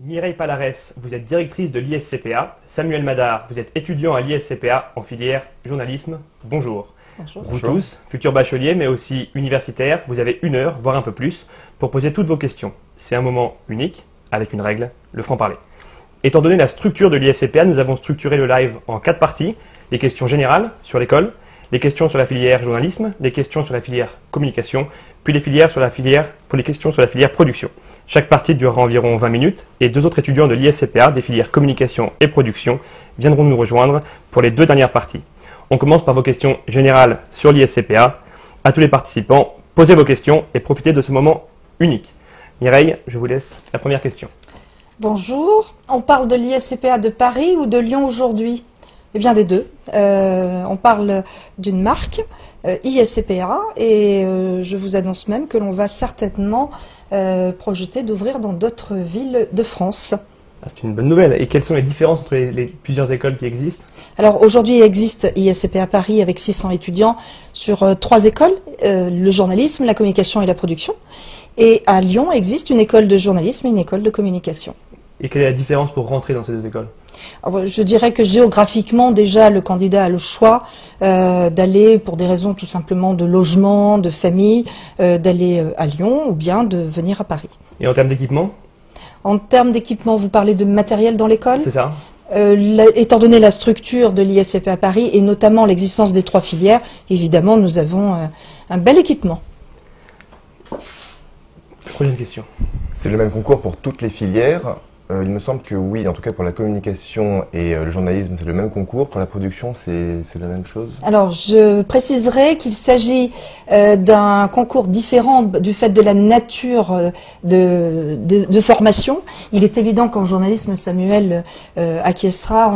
Mireille Palares, vous êtes directrice de l'ISCPA. Samuel Madar, vous êtes étudiant à l'ISCPA en filière journalisme. Bonjour. Bonjour. Vous tous, futurs bacheliers mais aussi universitaires, vous avez 1 heure, voire un peu plus, pour poser toutes vos questions. C'est un moment unique, avec une règle, le franc-parler. Étant donné la structure de l'ISCPA, nous avons structuré le live en 4 parties. Les questions générales sur l'école, les questions sur la filière journalisme, les questions sur la filière communication, puis les questions sur la filière production. Chaque partie durera environ 20 minutes et 2 autres étudiants de l'ISCPA des filières communication et production viendront nous rejoindre pour les 2 dernières parties. On commence par vos questions générales sur l'ISCPA. À tous les participants, posez vos questions et profitez de ce moment unique. Mireille, je vous laisse la première question. Bonjour, on parle de l'ISCPA de Paris ou de Lyon aujourd'hui? Eh bien des deux. On parle d'une marque, ISCPA, et je vous annonce même que l'on va certainement projeter d'ouvrir dans d'autres villes de France. C'est une bonne nouvelle. Et quelles sont les différences entre les plusieurs écoles qui existent? Alors aujourd'hui, il existe ISCPA Paris avec 600 étudiants sur 3 écoles, le journalisme, la communication et la production. Et à Lyon existe une école de journalisme et une école de communication. Et quelle est la différence pour rentrer dans ces 2 écoles? Alors, je dirais que géographiquement, déjà, le candidat a le choix d'aller, pour des raisons tout simplement de logement, de famille, d'aller à Lyon ou bien de venir à Paris. Et en termes d'équipement? En termes d'équipement, vous parlez de matériel dans l'école? C'est ça. Étant donné la structure de l'ISCPA Paris et notamment l'existence des 3 filières, évidemment, nous avons un bel équipement. Troisième question. C'est le même concours pour toutes les filières. Il me semble que oui, en tout cas pour la communication et le journalisme, c'est le même concours. Pour la production, c'est la même chose? Alors, je préciserai qu'il s'agit d'un concours différent du fait de la nature de formation. Il est évident qu'en journalisme, Samuel acquiescera.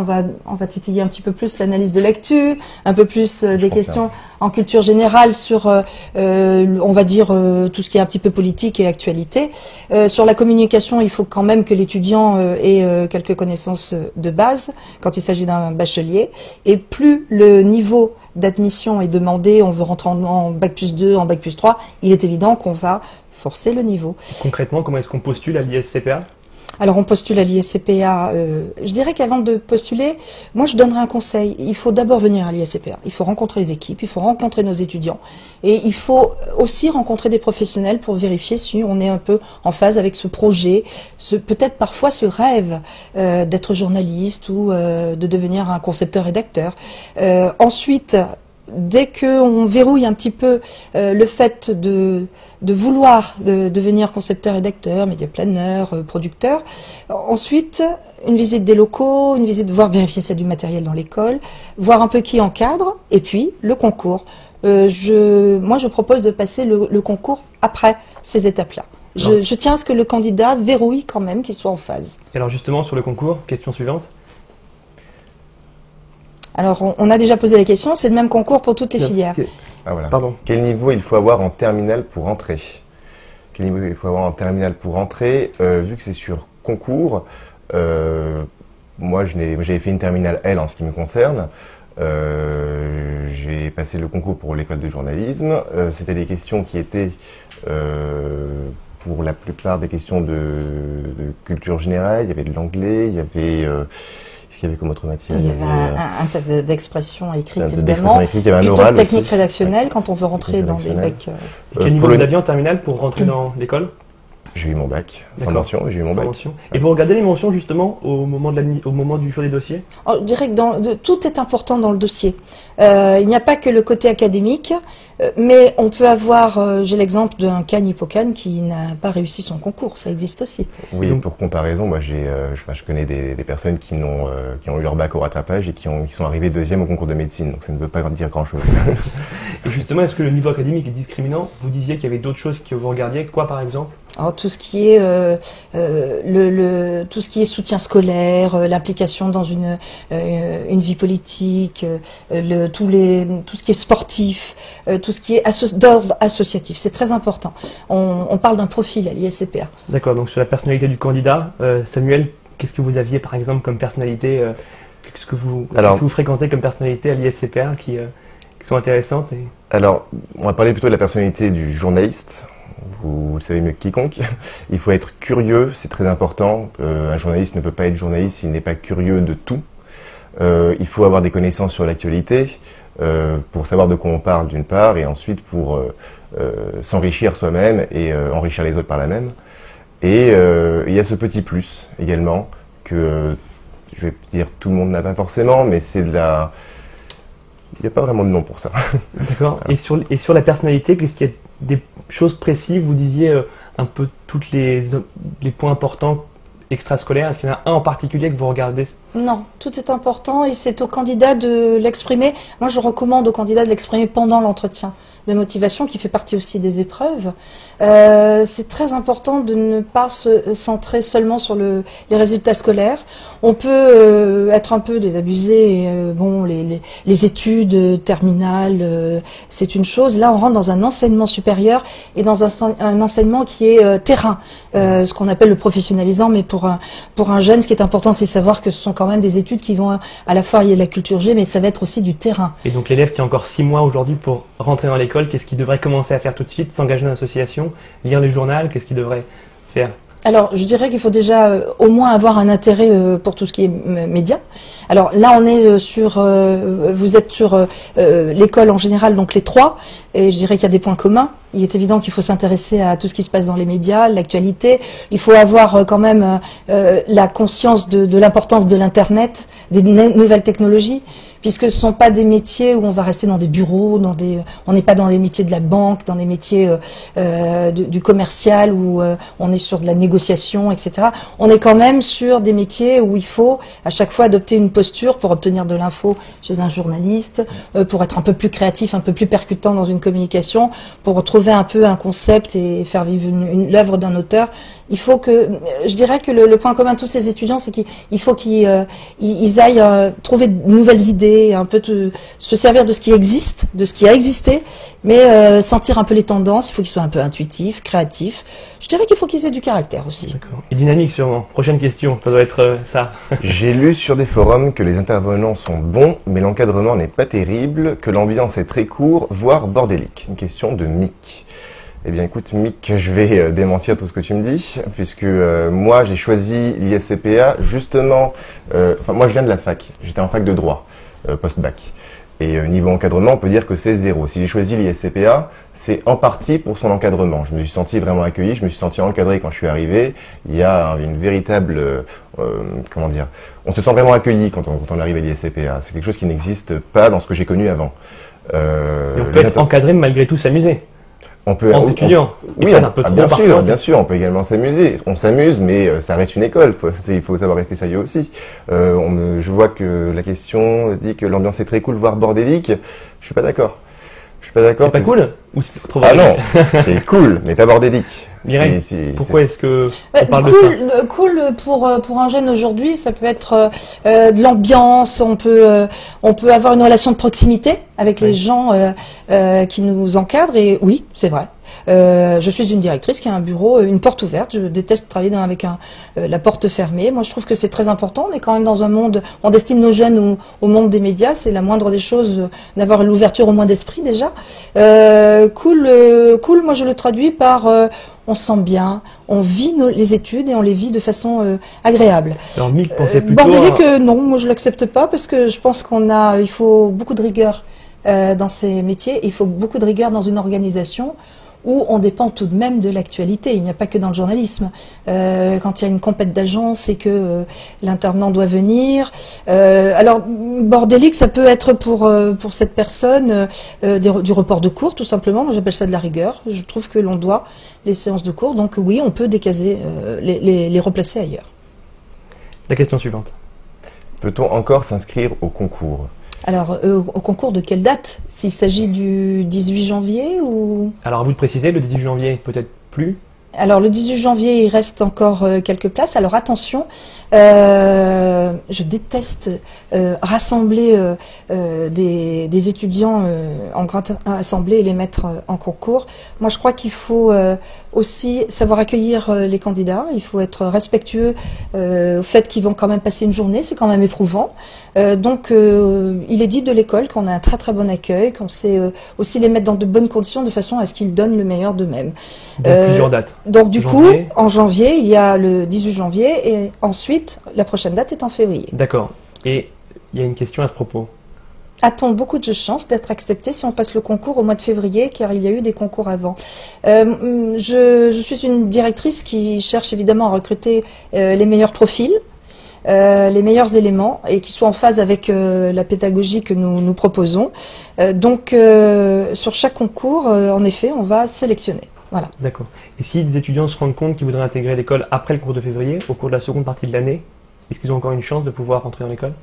On va titiller un petit peu plus l'analyse de l'actu, un peu plus des questions en culture générale sur, on va dire, tout ce qui est un petit peu politique et actualité. Sur la communication, il faut quand même que l'étudiant ait quelques connaissances de base quand il s'agit d'un bachelier. Et plus le niveau d'admission est demandé, on veut rentrer en bac plus 2, en bac plus 3, il est évident qu'on va forcer le niveau. Concrètement, comment est-ce qu'on postule à l'ISCPA? Alors on postule à l'ISCPA, je dirais qu'avant de postuler, moi je donnerais un conseil, il faut d'abord venir à l'ISCPA, il faut rencontrer les équipes, il faut rencontrer nos étudiants et il faut aussi rencontrer des professionnels pour vérifier si on est un peu en phase avec ce projet, peut-être parfois ce rêve d'être journaliste ou de devenir un concepteur-rédacteur. Ensuite, dès qu'on verrouille un petit peu le fait de vouloir devenir concepteur-rédacteur, média-planeur, producteur, ensuite une visite des locaux, une visite, vérifier s'il y a du matériel dans l'école, voir un peu qui encadre, et puis le concours. Moi je propose de passer le concours après ces étapes-là. Je tiens à ce que le candidat verrouille quand même qu'il soit en phase. Et alors justement sur le concours, question suivante. Alors, on a déjà posé la question, c'est le même concours pour toutes les filières. Ah, voilà. Pardon. Quel niveau il faut avoir en terminale pour entrer? Quel niveau il faut avoir en terminale pour entrer? Vu que c'est sur concours, moi j'avais fait une terminale L en ce qui me concerne. J'ai passé le concours pour l'école de journalisme. C'était des questions qui étaient pour la plupart des questions de culture générale. Il y avait de l'anglais, il y avait... qu'il y avait comme autre matière? Il y avait un test d'expression écrite, évidemment. D'expression écrite, il y avait un plutôt oral technique aussi. rédactionnelle quand on veut rentrer dans des bacs. Et quel niveau vous aviez en terminale pour rentrer dans l'école? J'ai eu mon bac, sans mention, j'ai eu mon bac. Et vous regardez les mentions justement au moment du choix des dossiers? Je dirais que tout est important dans le dossier. Il n'y a pas que le côté académique, mais on peut avoir, j'ai l'exemple d'un Khan Hippocane qui n'a pas réussi son concours, ça existe aussi. Oui, pour comparaison, moi je connais des personnes qui ont eu leur bac au rattrapage et qui sont arrivées 2e au concours de médecine, donc ça ne veut pas dire grand chose. Et justement, est-ce que le niveau académique est discriminant? Vous disiez qu'il y avait d'autres choses que vous regardiez, quoi par exemple? Alors, tout ce qui est tout ce qui est soutien scolaire, l'implication dans une vie politique, tout ce qui est sportif, tout ce qui est d'ordre associatif, c'est très important. On parle d'un profil à l'ISCPA. D'accord, donc sur la personnalité du candidat, Samuel, qu'est-ce que vous aviez par exemple comme personnalité, qu'est-ce que vous fréquentez comme personnalité à l'ISCPA qui sont intéressantes Alors, on va parler plutôt de la personnalité du journaliste. vous le savez mieux que quiconque. Il faut être curieux, c'est très important. Un journaliste ne peut pas être journaliste s'il n'est pas curieux de tout. Il faut avoir des connaissances sur l'actualité pour savoir de quoi on parle d'une part, et ensuite pour s'enrichir soi-même et enrichir les autres par la même. Et il y a ce petit plus également que je vais dire tout le monde n'a pas forcément, mais c'est de la... Il n'y a pas vraiment de nom pour ça. D'accord. Voilà. Et sur la personnalité, qu'est-ce qu'il y a des choses précises? Vous disiez un peu tous les points importants extrascolaires. Est-ce qu'il y en a un en particulier que vous regardez? Non, tout est important et c'est au candidat de l'exprimer. Moi, je recommande au candidat de l'exprimer pendant l'entretien de motivation, qui fait partie aussi des épreuves. C'est très important de ne pas se centrer seulement sur les résultats scolaires. On peut être un peu désabusé. Bon, les études terminales, c'est une chose. Là, on rentre dans un enseignement supérieur et dans un enseignement qui est terrain, ce qu'on appelle le professionnalisant. Mais pour un jeune, ce qui est important, c'est de savoir que ce sont quand même des études qui vont à la fois, il y a de la culture G, mais ça va être aussi du terrain. Et donc l'élève qui a encore 6 mois aujourd'hui pour rentrer dans l'école, qu'est-ce qu'il devrait commencer à faire tout de suite? S'engager dans l'association, lire le journal, qu'est-ce qu'il devrait faire? Alors, je dirais qu'il faut déjà au moins avoir un intérêt pour tout ce qui est média. Alors là, on est vous êtes sur l'école en général, donc les 3, et je dirais qu'il y a des points communs. Il est évident qu'il faut s'intéresser à tout ce qui se passe dans les médias, l'actualité. Il faut avoir quand même la conscience de l'importance de l'Internet, des nouvelles technologies, puisque ce ne sont pas des métiers où on va rester dans des bureaux, on n'est pas dans les métiers de la banque, dans les métiers du commercial où on est sur de la négociation, etc. On est quand même sur des métiers où il faut à chaque fois adopter une posture pour obtenir de l'info chez un journaliste, pour être un peu plus créatif, un peu plus percutant dans une communication, pour retrouver un peu un concept et faire vivre l'œuvre d'un auteur. Il faut que, je dirais que le point commun de tous ces étudiants, c'est qu'il faut qu'ils aillent trouver de nouvelles idées, un peu se servir de ce qui existe, de ce qui a existé, mais sentir un peu les tendances. Il faut qu'ils soient un peu intuitifs, créatifs. Je dirais qu'il faut qu'ils aient du caractère aussi. D'accord. Et dynamique sûrement. Prochaine question, ça doit être ça. J'ai lu sur des forums que les intervenants sont bons, mais l'encadrement n'est pas terrible, que l'ambiance est très courte, voire bordélique. Une question de Mick. Eh bien écoute Mick, je vais démentir tout ce que tu me dis, puisque moi j'ai choisi l'ISCPA justement, moi je viens de la fac, j'étais en fac de droit, post-bac. Et niveau encadrement, on peut dire que c'est 0. Si j'ai choisi l'ISCPA, c'est en partie pour son encadrement. Je me suis senti vraiment accueilli, je me suis senti encadré quand je suis arrivé. Il y a une véritable, comment dire, on se sent vraiment accueilli quand on arrive à l'ISCPA. C'est quelque chose qui n'existe pas dans ce que j'ai connu avant. Et on peut être encadré malgré tout s'amuser. On peut, en étudiant. Oui, bien sûr, on peut également s'amuser. On s'amuse, mais ça reste une école. Il faut savoir rester sérieux aussi. Je vois que la question dit que l'ambiance est très cool, voire bordélique. Je suis pas d'accord. C'est pas cool ou c'est trop Ah non, c'est cool, mais pas bordélique. Mireille, pourquoi est-ce que on parle de ça? Cool pour un jeune aujourd'hui, ça peut être de l'ambiance, on peut avoir une relation de proximité avec les gens qui nous encadrent, et oui, c'est vrai. Je suis une directrice qui a un bureau, une porte ouverte. Je déteste travailler avec la porte fermée. Moi, je trouve que c'est très important. On est quand même dans un monde, on destine nos jeunes au monde des médias. C'est la moindre des choses d'avoir l'ouverture au moins d'esprit déjà. Cool, moi je le traduis par on se sent bien, on vit les études et on les vit de façon agréable. Alors, Mick pensait plutôt bordélique, non, moi je l'accepte pas parce que je pense il faut beaucoup de rigueur dans ces métiers. Il faut beaucoup de rigueur dans une organisation où on dépend tout de même de l'actualité. Il n'y a pas que dans le journalisme. Quand il y a une compète d'agence et que l'intervenant doit venir. Alors, bordélique, ça peut être pour cette personne du report de cours, tout simplement. Moi, j'appelle ça de la rigueur. Je trouve que l'on doit les séances de cours. Donc oui, on peut décaser, les replacer ailleurs. La question suivante. Peut-on encore s'inscrire au concours ? Alors, au concours de quelle date? S'il s'agit du 18 janvier ou... Alors, à vous de préciser, le 18 janvier, peut-être plus. Alors le 18 janvier, il reste encore quelques places. Alors attention, je déteste rassembler des étudiants en grande assemblée et les mettre en concours. Moi, je crois qu'il faut aussi savoir accueillir les candidats. Il faut être respectueux au fait qu'ils vont quand même passer une journée. C'est quand même éprouvant. Donc, il est dit de l'école qu'on a un très très bon accueil, qu'on sait aussi les mettre dans de bonnes conditions de façon à ce qu'ils donnent le meilleur d'eux-mêmes. Donc plusieurs dates. Donc du coup, en janvier, il y a le 18 janvier et ensuite, la prochaine date est en février. D'accord. Et il y a une question à ce propos. A-t-on beaucoup de chances d'être accepté si on passe le concours au mois de février, car il y a eu des concours avant? Je suis une directrice qui cherche évidemment à recruter les meilleurs profils, les meilleurs éléments et qui soient en phase avec la pédagogie que nous proposons. Donc, sur chaque concours, en effet, on va sélectionner. Voilà. D'accord. Et si des étudiants se rendent compte qu'ils voudraient intégrer l'école après le cours de février, au cours de la seconde partie de l'année, est-ce qu'ils ont encore une chance de pouvoir rentrer dans l'école?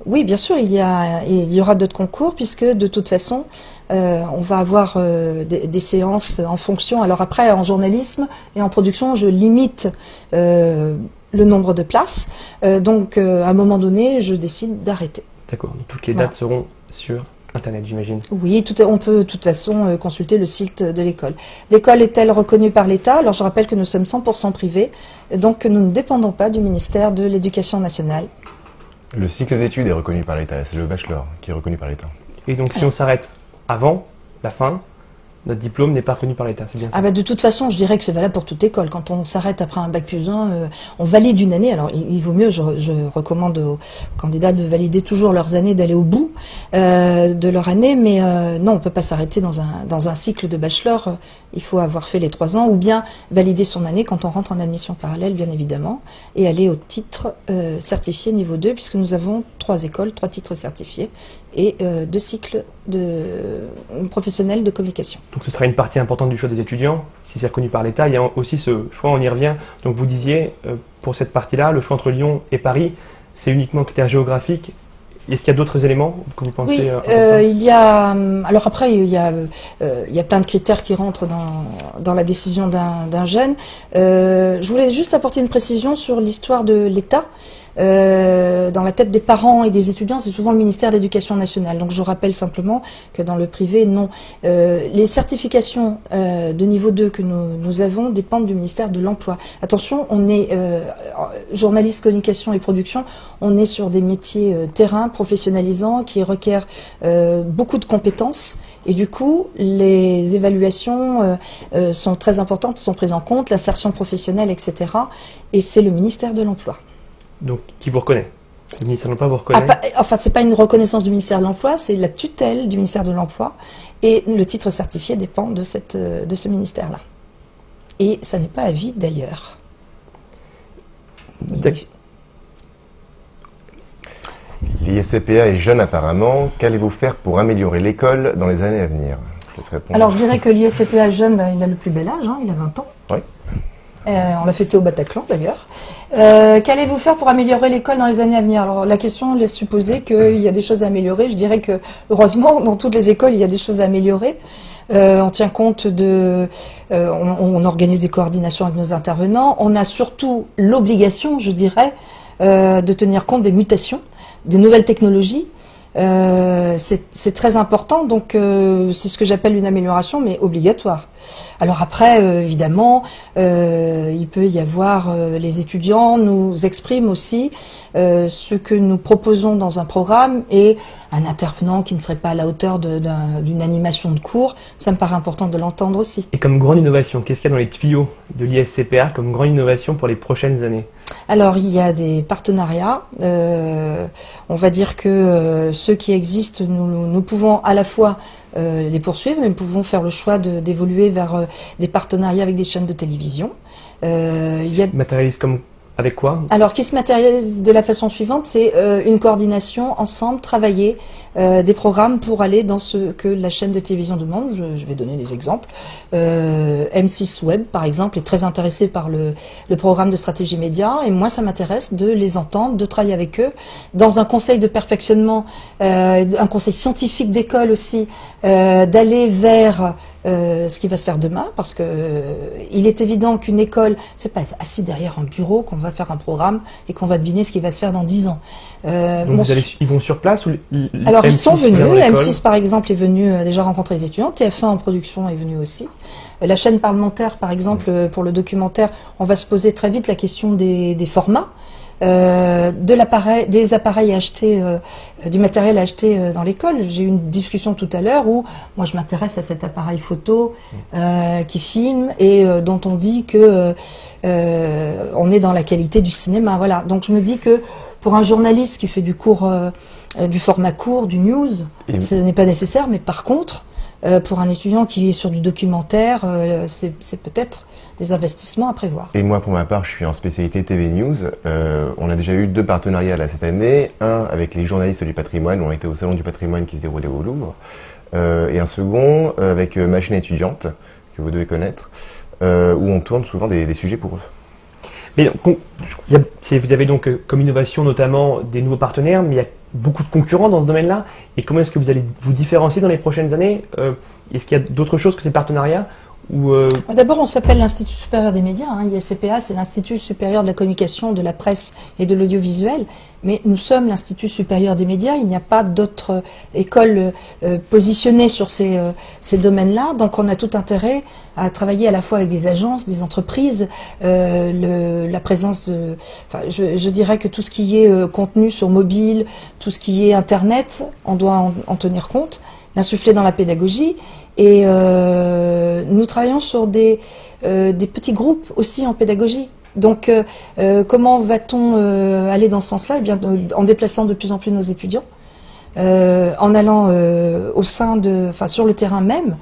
Oui, bien sûr, il y aura d'autres concours puisque de toute façon, on va avoir des séances en fonction. Alors après, en journalisme et en production, je limite le nombre de places. Donc, à un moment donné, je décide d'arrêter. D'accord. Toutes les dates seront sur Internet, j'imagine. Oui, on peut de toute façon consulter le site de l'école. L'école est-elle reconnue par l'État? Alors, je rappelle que nous sommes 100% privés, donc nous ne dépendons pas du ministère de l'Éducation nationale. Le cycle d'études est reconnu par l'État, c'est le bachelor qui est reconnu par l'État. Et donc si on s'arrête avant la fin, notre diplôme n'est pas reconnu par l'État, c'est bien ça? Ah bah de toute façon, je dirais que c'est valable pour toute école. Quand on s'arrête après un bac plus 1, on valide une année. Alors il vaut mieux, je recommande aux candidats de valider toujours leurs années, d'aller au bout de leur année, mais non, on peut pas s'arrêter dans un cycle de bachelor. Il faut avoir fait les 3 ans ou bien valider son année quand on rentre en admission parallèle, bien évidemment, et aller au titre certifié niveau 2, puisque nous avons 3 écoles, 3 titres certifiés et 2 cycles professionnels de communication. Donc ce sera une partie importante du choix des étudiants. Si c'est reconnu par l'État, il y a aussi ce choix, on y revient. Donc vous disiez, pour cette partie-là, le choix entre Lyon et Paris, c'est uniquement critère géographique. Est-ce qu'il y a d'autres éléments que vous pensez? Oui, il y a. Alors après, il y a plein de critères qui rentrent dans la décision d'un jeune. Je voulais juste apporter une précision sur l'histoire de l'État. Dans la tête des parents et des étudiants, c'est souvent le ministère de l'Éducation nationale. Donc je rappelle simplement que dans le privé, non. Les certifications de niveau 2 que nous avons dépendent du ministère de l'Emploi. Attention, on est journaliste, communication et production, on est sur des métiers terrain, professionnalisants, qui requièrent beaucoup de compétences. Et du coup, les évaluations sont très importantes, sont prises en compte, l'insertion professionnelle, etc. Et c'est le ministère de l'Emploi. Donc, qui vous reconnaît? Le ministère de l'Emploi vous reconnaît? Enfin, c'est pas une reconnaissance du ministère de l'Emploi, c'est la tutelle du ministère de l'Emploi. Et le titre certifié dépend de ce ministère-là. Et ça n'est pas à vie d'ailleurs. L'ISCPA est jeune apparemment. Qu'allez-vous faire pour améliorer l'école dans les années à venir? Alors, je dirais que l'ISCPA jeune, il a le plus bel âge, hein, il a 20 ans. Oui. On l'a fêté au Bataclan d'ailleurs. Qu'allez-vous faire pour améliorer l'école dans les années à venir? Alors la question laisse supposer qu'il y a des choses à améliorer. Je dirais que heureusement dans toutes les écoles il y a des choses à améliorer. On tient compte on organise des coordinations avec nos intervenants. On a surtout l'obligation, je dirais, de tenir compte des mutations, des nouvelles technologies. C'est très important, donc c'est ce que j'appelle une amélioration, mais obligatoire. Alors après, évidemment, il peut y avoir, les étudiants nous expriment aussi ce que nous proposons dans un programme et un intervenant qui ne serait pas à la hauteur d'une animation de cours, ça me paraît important de l'entendre aussi. Et comme grande innovation, qu'est-ce qu'il y a dans les tuyaux de l'ISCPA comme grande innovation pour les prochaines années? Alors, il y a des partenariats. On va dire que ceux qui existent, nous pouvons à la fois les poursuivre, mais nous pouvons faire le choix d'évoluer vers des partenariats avec des chaînes de télévision. Matérialise comme avec quoi? Alors, qui se matérialise de la façon suivante, c'est une coordination ensemble, travailler des programmes pour aller dans ce que la chaîne de télévision demande. Je vais donner des exemples. M6 Web, par exemple, est très intéressé par le programme de stratégie média, et moi, ça m'intéresse de les entendre, de travailler avec eux, dans un conseil de perfectionnement, un conseil scientifique d'école aussi, d'aller vers ce qui va se faire demain, parce que il est évident qu'une école, c'est pas assis derrière un bureau qu'on va faire un programme et qu'on va deviner ce qui va se faire dans 10 ans. Donc ils vont sur place ou alors ils sont venus, M6 M6 par exemple est venu déjà rencontrer les étudiants, TF1 en production est venu aussi. La chaîne parlementaire par exemple pour le documentaire, on va se poser très vite la question des formats. Des appareils achetés, du matériel acheté dans l'école. J'ai eu une discussion tout à l'heure où moi je m'intéresse à cet appareil photo qui filme et dont on dit que on est dans la qualité du cinéma. Voilà. Donc je me dis que pour un journaliste qui fait du format court, du news, ce n'est pas nécessaire. Mais par contre, pour un étudiant qui est sur du documentaire, c'est peut-être des investissements à prévoir. Et moi, pour ma part, je suis en spécialité TV News. On a déjà eu 2 partenariats là cette année. Un avec les journalistes du patrimoine, on était au Salon du patrimoine qui se déroulait au Louvre. Et un second avec Machine étudiante, que vous devez connaître, où on tourne souvent des sujets pour eux. Mais vous avez donc comme innovation notamment des nouveaux partenaires, mais il y a beaucoup de concurrents dans ce domaine-là. Et comment est-ce que vous allez vous différencier dans les prochaines années? Est-ce qu'il y a d'autres choses que ces partenariats? D'abord, on s'appelle l'Institut supérieur des médias. ISCPA, c'est l'Institut supérieur de la communication, de la presse et de l'audiovisuel. Mais nous sommes l'Institut supérieur des médias. Il n'y a pas d'autres écoles positionnées sur ces domaines-là. Donc, on a tout intérêt à travailler à la fois avec des agences, des entreprises, la présence de... Enfin, je dirais que tout ce qui est contenu sur mobile, tout ce qui est Internet, on doit en tenir compte, l'insuffler dans la pédagogie. Et nous travaillons sur des petits groupes aussi en pédagogie. Donc, comment va-t-on aller dans ce sens-là? Eh bien, en déplaçant de plus en plus nos étudiants, en allant sur le terrain même,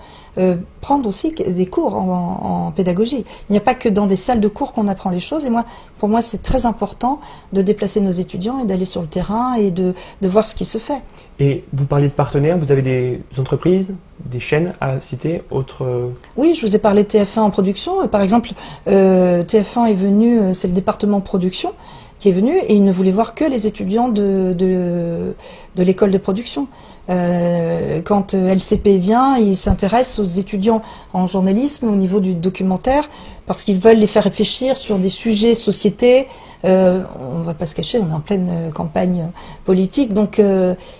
prendre aussi des cours en pédagogie. Il n'y a pas que dans des salles de cours qu'on apprend les choses. Et pour moi, c'est très important de déplacer nos étudiants et d'aller sur le terrain et de voir ce qui se fait. Et vous parliez de partenaires, vous avez des entreprises, des chaînes à citer, autres... Oui, je vous ai parlé de TF1 en production. Par exemple, TF1 est venu, c'est le département production qui est venu et il ne voulait voir que les étudiants de l'école de production. Quand LCP vient, il s'intéresse aux étudiants en journalisme au niveau du documentaire parce qu'ils veulent les faire réfléchir sur des sujets société. On va pas se cacher, on est en pleine campagne politique, donc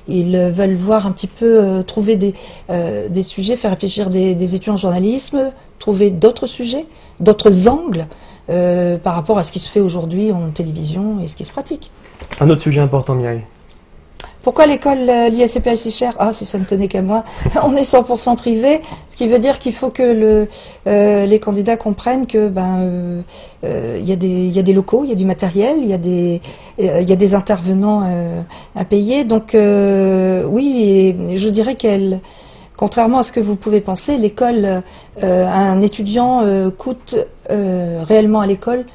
ils veulent voir un petit peu, trouver des sujets, faire réfléchir des étudiants en journalisme, trouver d'autres sujets, d'autres angles par rapport à ce qui se fait aujourd'hui en télévision et ce qui se pratique. Un autre sujet important, Mireille. Pourquoi l'école, l'ISCPA est si chère? Ah, si ça ne tenait qu'à moi. On est 100% privé, ce qui veut dire qu'il faut que les candidats comprennent que y a des locaux, il y a du matériel, il y a des intervenants à payer. Donc oui, et je dirais contrairement à ce que vous pouvez penser, l'école, un étudiant coûte réellement à l'école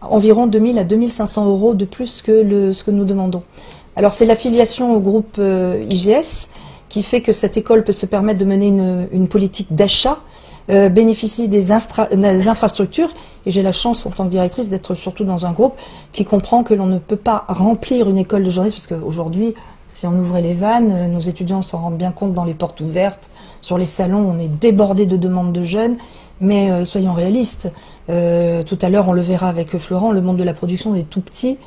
environ 2000 à 2500 euros de plus que ce que nous demandons. Alors c'est l'affiliation au groupe IGS qui fait que cette école peut se permettre de mener une politique d'achat, bénéficie des infrastructures, et j'ai la chance en tant que directrice d'être surtout dans un groupe qui comprend que l'on ne peut pas remplir une école de journalisme, parce qu'aujourd'hui, si on ouvrait les vannes, nos étudiants s'en rendent bien compte dans les portes ouvertes, sur les salons, on est débordé de demandes de jeunes, mais soyons réalistes. Tout à l'heure, on le verra avec Florent, le monde de la production est tout petit.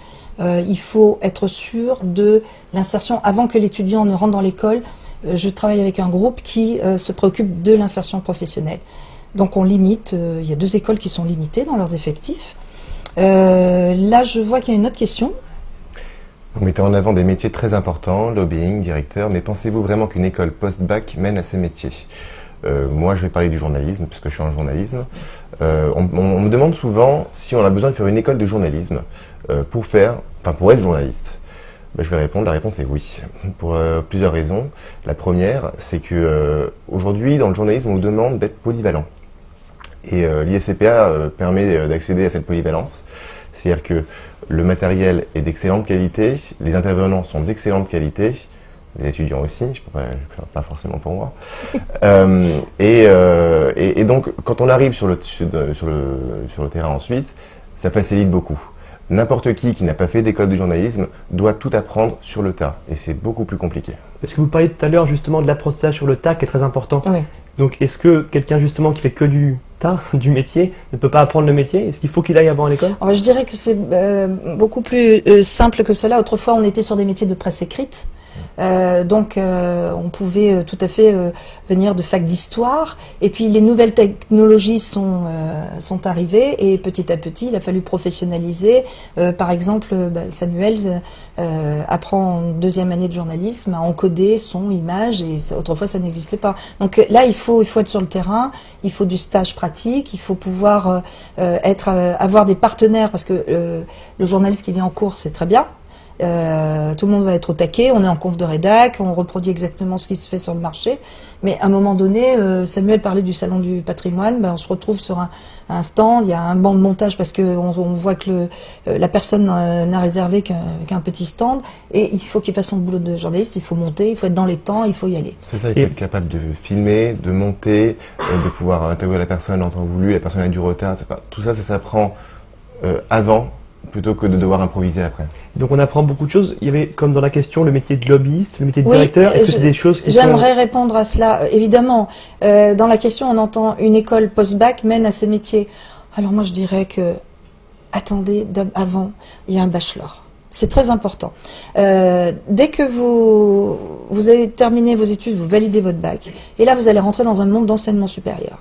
Il faut être sûr de l'insertion avant que l'étudiant ne rentre dans l'école. Je travaille avec un groupe qui se préoccupe de l'insertion professionnelle. Donc on limite, il y a 2 écoles qui sont limitées dans leurs effectifs. Là, je vois qu'il y a une autre question. Vous mettez en avant des métiers très importants, lobbying, directeur, mais pensez-vous vraiment qu'une école post-bac mène à ces métiers? Moi, je vais parler du journalisme, puisque je suis en journalisme. On me demande souvent si on a besoin de faire une école de journalisme pour être journaliste. Je vais répondre, la réponse est oui, pour plusieurs raisons. La première, c'est que aujourd'hui, dans le journalisme, on nous demande d'être polyvalent. Et l'ISCPA permet d'accéder à cette polyvalence. C'est-à-dire que le matériel est d'excellente qualité, les intervenants sont d'excellente qualité, les étudiants aussi, je ne parle pas forcément pour moi. Et donc, quand on arrive sur le terrain ensuite, ça facilite beaucoup. N'importe qui n'a pas fait d'école de journalisme doit tout apprendre sur le tas. Et c'est beaucoup plus compliqué. Parce que vous parliez tout à l'heure justement de l'apprentissage sur le tas qui est très important. Oui. Donc est-ce que quelqu'un justement qui fait que du tas, du métier, ne peut pas apprendre le métier? Est-ce qu'il faut qu'il aille avant à l'école? Alors, je dirais que c'est beaucoup plus simple que cela. Autrefois, on était sur des métiers de presse écrite. Donc, on pouvait tout à fait venir de fac d'histoire. Et puis, les nouvelles technologies sont arrivées et petit à petit, il a fallu professionnaliser. Par exemple, Samuel apprend en deuxième année de journalisme à encoder son image et autrefois, ça n'existait pas. Donc là, il faut être sur le terrain, il faut du stage pratique, il faut pouvoir avoir des partenaires parce que le journaliste qui vient en cours, c'est très bien. Tout le monde va être au taquet, on est en conf de rédac, on reproduit exactement ce qui se fait sur le marché. Mais à un moment donné, Samuel parlait du salon du patrimoine, on se retrouve sur un stand, il y a un banc de montage parce qu'on voit que la personne n'a réservé qu'un petit stand et il faut qu'il fasse son boulot de journaliste, il faut monter, il faut être dans les temps, il faut y aller. C'est ça, il faut être capable de filmer, de monter, de pouvoir interviewer la personne en temps voulu, la personne a du retard, tout ça, ça s'apprend avant plutôt que de devoir improviser après. Donc on apprend beaucoup de choses. Il y avait, comme dans la question, le métier de lobbyiste, le métier de directeur. Est-ce que c'est des choses qui J'aimerais répondre à cela. Évidemment, dans la question, on entend une école post-bac mène à ces métiers. Alors moi, je dirais que, attendez, avant, il y a un bachelor. C'est très important. Dès que vous avez terminé vos études, vous validez votre bac, et là, vous allez rentrer dans un monde d'enseignement supérieur.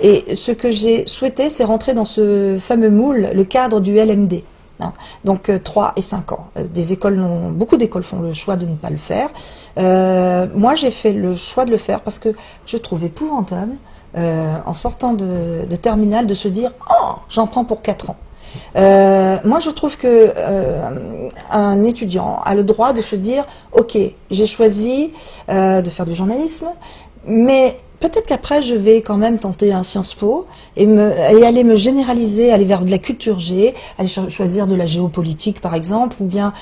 Et ce que j'ai souhaité, c'est rentrer dans ce fameux moule, le cadre du LMD. Donc 3 et 5 ans. Beaucoup d'écoles font le choix de ne pas le faire. Moi, j'ai fait le choix de le faire parce que je trouve épouvantable, en sortant de terminale, de se dire « Oh, j'en prends pour 4 ans ». Moi, je trouve que un étudiant a le droit de se dire « Ok, j'ai choisi de faire du journalisme, mais peut-être qu'après, je vais quand même tenter un Sciences Po et aller me généraliser, aller vers de la culture G, aller choisir de la géopolitique, par exemple, ou bien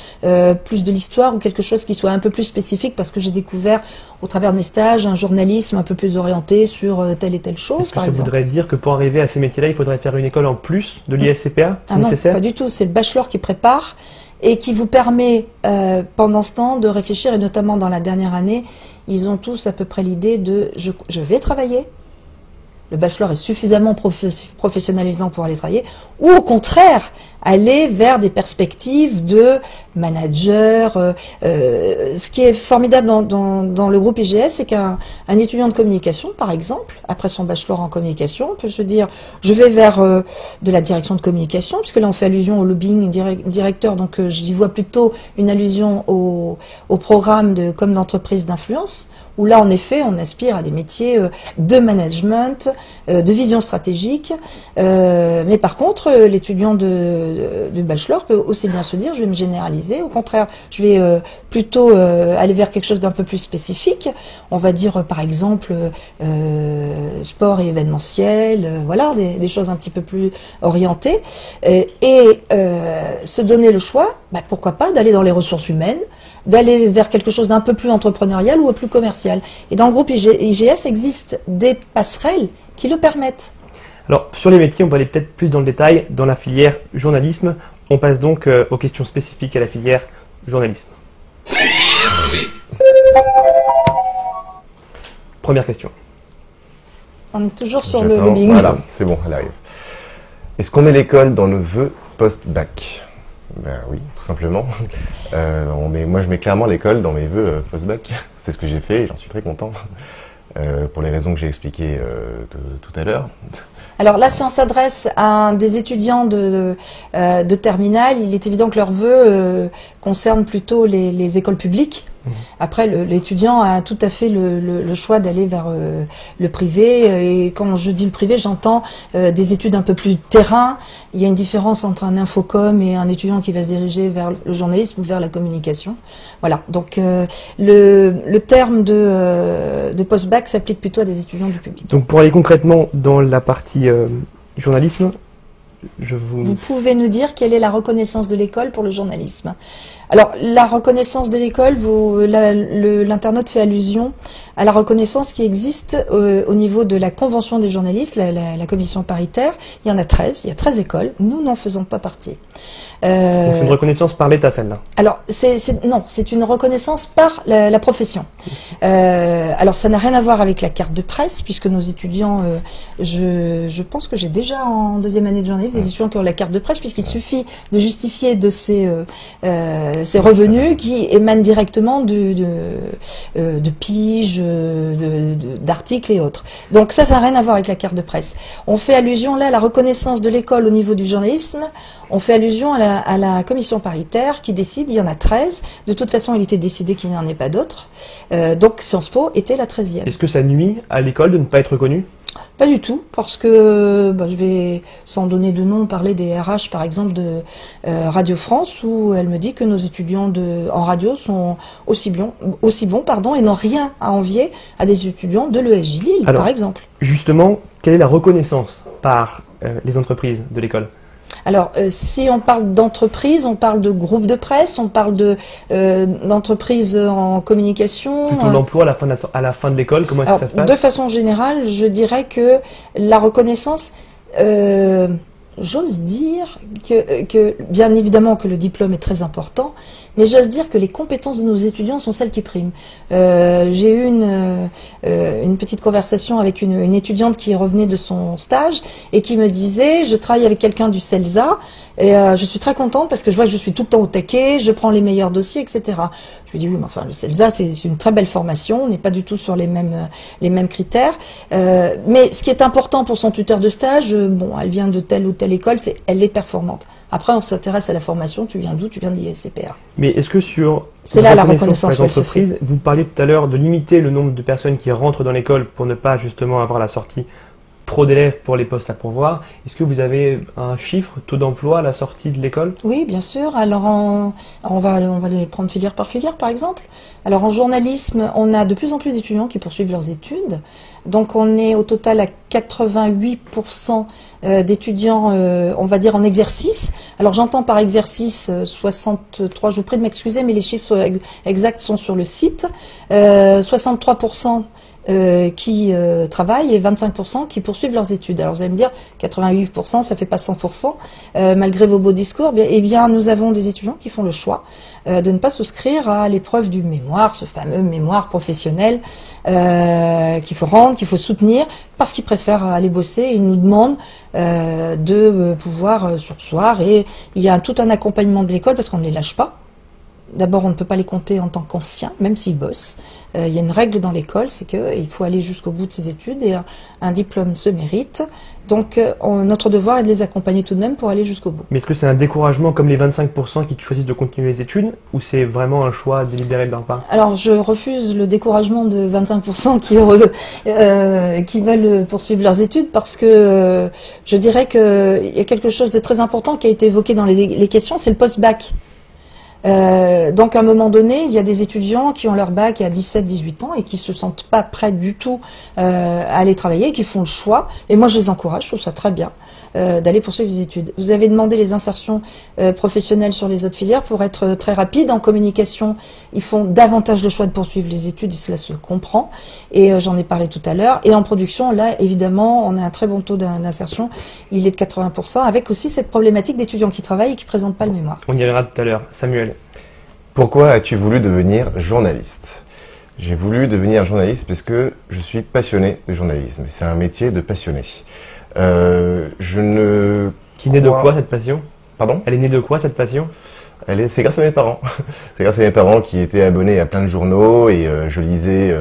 plus de l'histoire ou quelque chose qui soit un peu plus spécifique parce que j'ai découvert au travers de mes stages un journalisme un peu plus orienté sur telle et telle chose, par exemple. Ça voudrait dire que pour arriver à ces métiers-là, il faudrait faire une école en plus de l'ISCPA? Ah non, pas du tout. C'est le bachelor qui prépare et qui vous permet, pendant ce temps, de réfléchir, et notamment dans la dernière année, ils ont tous à peu près l'idée de « je vais travailler ». Le bachelor est suffisamment professionnalisant pour aller travailler, ou au contraire, aller vers des perspectives de manager. Ce qui est formidable dans le groupe IGS, c'est qu'un étudiant de communication, par exemple, après son bachelor en communication, peut se dire « je vais vers de la direction de communication », puisque là on fait allusion au lobbying directeur, donc j'y vois plutôt une allusion au programme de com d'entreprise d'influence, où là, en effet, on aspire à des métiers de management, de vision stratégique. Mais par contre, l'étudiant du bachelor peut aussi bien se dire, je vais me généraliser. Au contraire, je vais plutôt aller vers quelque chose d'un peu plus spécifique. On va dire, par exemple, sport et événementiel, voilà, des choses un petit peu plus orientées. Se donner le choix, pourquoi pas, d'aller dans les ressources humaines, d'aller vers quelque chose d'un peu plus entrepreneurial ou plus commercial. Et dans le groupe IGS, existe des passerelles qui le permettent. Alors, sur les métiers, on va aller peut-être plus dans le détail. Dans la filière journalisme, on passe donc aux questions spécifiques à la filière journalisme. Première question. On est toujours sur le lobbying. Voilà, c'est bon, elle arrive. Est-ce qu'on met l'école dans le vœu post-bac ? Ben oui, tout simplement. Moi, je mets clairement l'école dans mes vœux post-bac. C'est ce que j'ai fait et j'en suis très content. Pour les raisons que j'ai expliquées tout à l'heure. Alors là, si on s'adresse à des étudiants de terminale, il est évident que leurs vœux concernent plutôt les écoles publiques. Après, l'étudiant a tout à fait le choix d'aller vers le privé. Et quand je dis le privé, j'entends des études un peu plus terrain. Il y a une différence entre un infocom et un étudiant qui va se diriger vers le journalisme ou vers la communication. Voilà. Donc, le terme de post-bac s'applique plutôt à des étudiants du public. Donc, pour aller concrètement dans la partie journalisme, Vous pouvez nous dire quelle est la reconnaissance de l'école pour le journalisme? Alors, la reconnaissance de l'école, l'internaute fait allusion à la reconnaissance qui existe au niveau de la Convention des journalistes, la commission paritaire. Il y en a 13, il y a 13 écoles, nous n'en faisons pas partie. Donc c'est une reconnaissance par l'État, celle-là? Alors, non, c'est une reconnaissance par la profession. Alors, ça n'a rien à voir avec la carte de presse, puisque nos étudiants, je pense que j'ai déjà en deuxième année de journalisme des étudiants qui ont la carte de presse, puisqu'il suffit de justifier de ces revenus qui émanent directement de piges, d'articles et autres. Donc ça n'a rien à voir avec la carte de presse. On fait allusion là à la reconnaissance de l'école au niveau du journalisme. On fait allusion à la commission paritaire qui décide, il y en a 13. De toute façon, il était décidé qu'il n'y en ait pas d'autres. Donc Sciences Po était la 13e. Est-ce que ça nuit à l'école de ne pas être reconnue? Pas du tout, parce que je vais, sans donner de nom, parler des RH par exemple de Radio France, où elle me dit que nos étudiants en radio sont aussi bons, et n'ont rien à envier à des étudiants de l'ESJ Lille, par exemple. Justement, quelle est la reconnaissance par les entreprises de l'école? Alors, si on parle d'entreprise, on parle de groupe de presse, on parle d'entreprise en communication. Plutôt l'emploi à la fin de l'école, comment est-ce que ça se passe? De façon générale, je dirais que la reconnaissance, j'ose dire que bien évidemment que le diplôme est très important, mais j'ose dire que les compétences de nos étudiants sont celles qui priment. J'ai eu une petite conversation avec une étudiante qui revenait de son stage et qui me disait: je travaille avec quelqu'un du CELSA et je suis très contente parce que je vois que je suis tout le temps au taquet, je prends les meilleurs dossiers, etc. Je lui dis: oui, mais enfin, le CELSA, c'est une très belle formation, on n'est pas du tout sur les mêmes critères. Mais ce qui est important pour son tuteur de stage, bon, elle vient de telle ou telle école, elle est performante. Après, on s'intéresse à la formation. Tu viens d'où? Tu viens de l'ISCPA. Mais est-ce que sur la reconnaissance par les entreprises, vous parliez tout à l'heure de limiter le nombre de personnes qui rentrent dans l'école pour ne pas justement avoir la sortie trop d'élèves pour les postes à pourvoir. Est-ce que vous avez un chiffre, taux d'emploi à la sortie de l'école? Oui, bien sûr. Alors, on va les prendre filière, par exemple. Alors, en journalisme, on a de plus en plus d'étudiants qui poursuivent leurs études. Donc, on est au total à 88% d'étudiants, on va dire, en exercice. Alors, j'entends par exercice 63, je vous prie de m'excuser, mais les chiffres exacts sont sur le site. 63% qui travaillent et 25% qui poursuivent leurs études. Alors vous allez me dire, 88%, ça fait pas 100%, malgré vos beaux discours. Eh bien, nous avons des étudiants qui font le choix de ne pas souscrire à l'épreuve du mémoire, ce fameux mémoire professionnel qu'il faut rendre, qu'il faut soutenir, parce qu'ils préfèrent aller bosser et ils nous demandent de pouvoir surseoir. Et il y a tout un accompagnement de l'école parce qu'on ne les lâche pas. D'abord, on ne peut pas les compter en tant qu'anciens, même s'ils bossent. Il y a une règle dans l'école, c'est qu'il faut aller jusqu'au bout de ses études et un diplôme se mérite. Donc, notre devoir est de les accompagner tout de même pour aller jusqu'au bout. Mais est-ce que c'est un découragement comme les 25% qui choisissent de continuer les études ou c'est vraiment un choix délibéré de leur part? Alors, je refuse le découragement de 25% qui veulent poursuivre leurs études parce que je dirais qu'il y a quelque chose de très important qui a été évoqué dans les questions, c'est le post-bac. Donc à un moment donné, il y a des étudiants qui ont leur bac à 17-18 ans et qui se sentent pas prêts du tout à aller travailler, qui font le choix. Et moi, je les encourage, je trouve ça très bien d'aller poursuivre les études. Vous avez demandé les insertions professionnelles sur les autres filières. Pour être très rapide, en communication, ils font davantage le choix de poursuivre les études et cela se comprend. Et j'en ai parlé tout à l'heure. Et en production, là, évidemment, on a un très bon taux d'insertion. Il est de 80%, avec aussi cette problématique d'étudiants qui travaillent et qui ne présentent pas le mémoire. On y reviendra tout à l'heure. Samuel. Pourquoi as-tu voulu devenir journaliste? J'ai voulu devenir journaliste parce que je suis passionné de journalisme. C'est un métier de passionné. Qui naît de quoi cette passion? Pardon? Elle est née de quoi cette passion? C'est grâce à mes parents. C'est grâce à mes parents qui étaient abonnés à plein de journaux et je lisais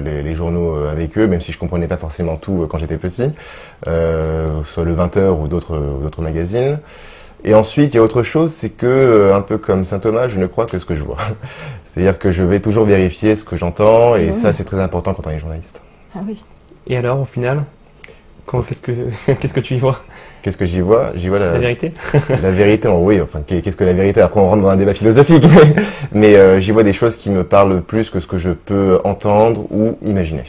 les journaux avec eux, même si je comprenais pas forcément tout quand j'étais petit, soit le 20h ou d'autres magazines. Et ensuite, il y a autre chose, c'est que, un peu comme saint Thomas, je ne crois que ce que je vois. C'est-à-dire que je vais toujours vérifier ce que j'entends, et ça, c'est très important quand on est journaliste. Ah oui. Et alors, au final, qu'est-ce que tu y vois? Qu'est-ce que j'y vois? J'y vois la vérité. La vérité, oui, enfin, qu'est-ce que la vérité? Après, on rentre dans un débat philosophique, mais j'y vois des choses qui me parlent plus que ce que je peux entendre ou imaginer.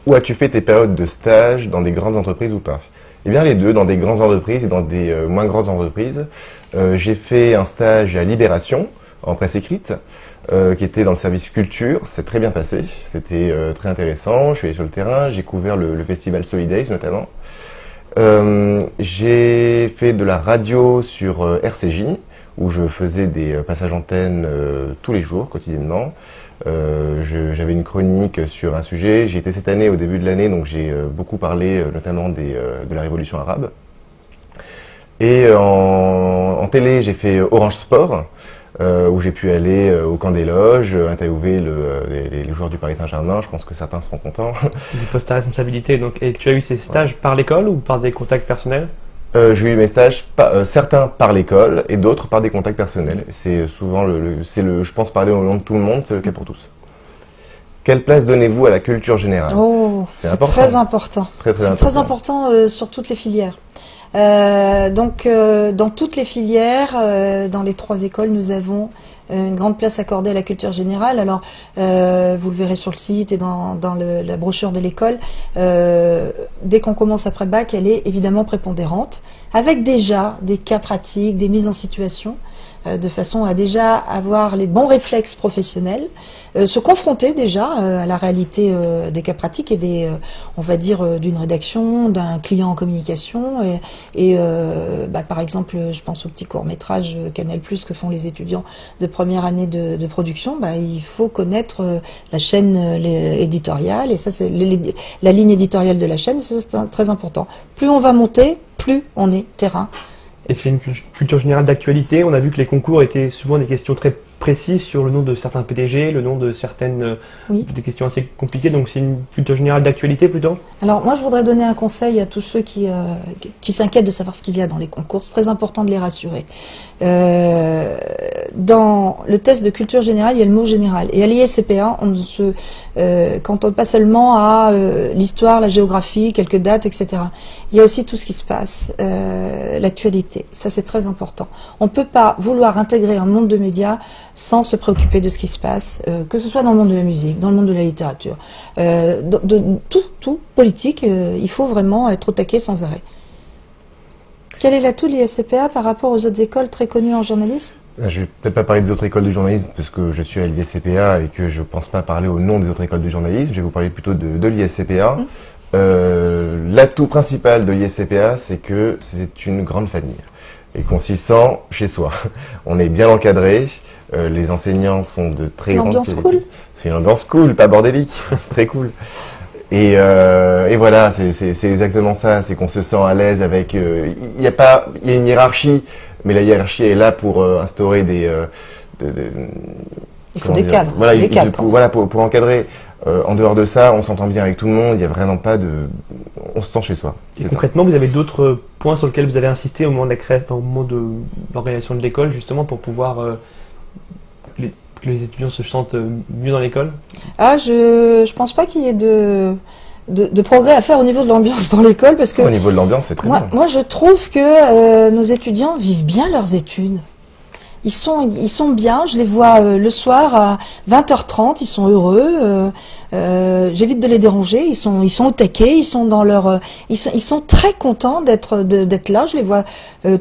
Où as-tu fait tes périodes de stage, dans des grandes entreprises ou pas? Eh bien, les deux, dans des grandes entreprises et dans des moins grandes entreprises. J'ai fait un stage à Libération, en presse écrite, qui était dans le service culture. C'est très bien passé, c'était très intéressant. Je suis allé sur le terrain, j'ai couvert le festival Solidays notamment. J'ai fait de la radio sur RCJ, où je faisais des passages antennes tous les jours, quotidiennement. J'avais une chronique sur un sujet. J'y étais cette année, au début de l'année, donc j'ai beaucoup parlé notamment de la révolution arabe. Et en télé, j'ai fait Orange Sport, où j'ai pu aller au camp des loges, interviewer les joueurs du Paris Saint-Germain. Je pense que certains seront contents. Des postes à responsabilité. Donc, et tu as eu ces stages par l'école ou par des contacts personnels? J'ai eu mes stages, certains par l'école et d'autres par des contacts personnels. C'est souvent je pense parler au nom de tout le monde, c'est le cas pour tous. Quelle place donnez-vous à la culture générale? Oh, c'est très important. Très c'est très important sur toutes les filières. Dans toutes les filières, dans les 3 écoles, nous avons une grande place accordée à la culture générale. Alors, vous le verrez sur le site et dans la brochure de l'école, dès qu'on commence après bac, elle est évidemment prépondérante, avec déjà des cas pratiques, des mises en situation, de façon à déjà avoir les bons réflexes professionnels, se confronter déjà à la réalité des cas pratiques et on va dire, d'une rédaction, d'un client en communication. Par exemple, je pense au petit court-métrage Canal+, que font les étudiants de première année de production. Il faut connaître la chaîne éditoriale, et ça, c'est la ligne éditoriale de la chaîne, c'est très important. Plus on va monter, plus on est terrain. Et c'est une culture générale d'actualité. On a vu que les concours étaient souvent des questions très précises sur le nom de certains PDG, le nom de certaines... des questions assez compliquées. Donc c'est une culture générale d'actualité plutôt? Alors moi je voudrais donner un conseil à tous ceux qui s'inquiètent de savoir ce qu'il y a dans les concours. C'est très important de les rassurer. Dans le test de culture générale, il y a le mot général. Et à l'ISCPA, on ne se cantonne pas seulement à l'histoire, la géographie, quelques dates, etc. Il y a aussi tout ce qui se passe, l'actualité. Ça, c'est très important. On ne peut pas vouloir intégrer un monde de médias sans se préoccuper de ce qui se passe, que ce soit dans le monde de la musique, dans le monde de la littérature, tout politique. Il faut vraiment être au taquet sans arrêt. Quel est l'atout de l'ISCPA par rapport aux autres écoles très connues en journalisme? Je vais peut-être pas parler des autres écoles de journalisme parce que je suis à l'ISCPA et que je pense pas parler au nom des autres écoles de journalisme. Je vais vous parler plutôt de l'ISCPA. L'atout principal de l'ISCPA, c'est que c'est une grande famille et qu'on s'y sent chez soi. On est bien encadré, les enseignants sont de très grandes qualités. Cool. C'est une ambiance cool, pas bordélique, très cool. Et voilà, c'est exactement ça, c'est qu'on se sent à l'aise avec... Il y a une hiérarchie, mais la hiérarchie est là pour instaurer des... il faut des cadres. Voilà, voilà pour encadrer. En dehors de ça, on s'entend bien avec tout le monde, il n'y a vraiment pas de... On se sent chez soi. Et concrètement, vous avez d'autres points sur lesquels vous avez insisté au moment de au moment de l'organisation de l'école, justement, pour pouvoir... que les étudiants se sentent mieux dans l'école? Je pense pas qu'il y ait de progrès à faire au niveau de l'ambiance dans l'école, parce que... Au niveau de l'ambiance, c'est très bien. Moi, je trouve que nos étudiants vivent bien leurs études. Ils sont bien, je les vois le soir à 20h30, ils sont heureux, j'évite de les déranger, ils sont au taquet, ils sont dans leur... ils sont très contents d'être là, je les vois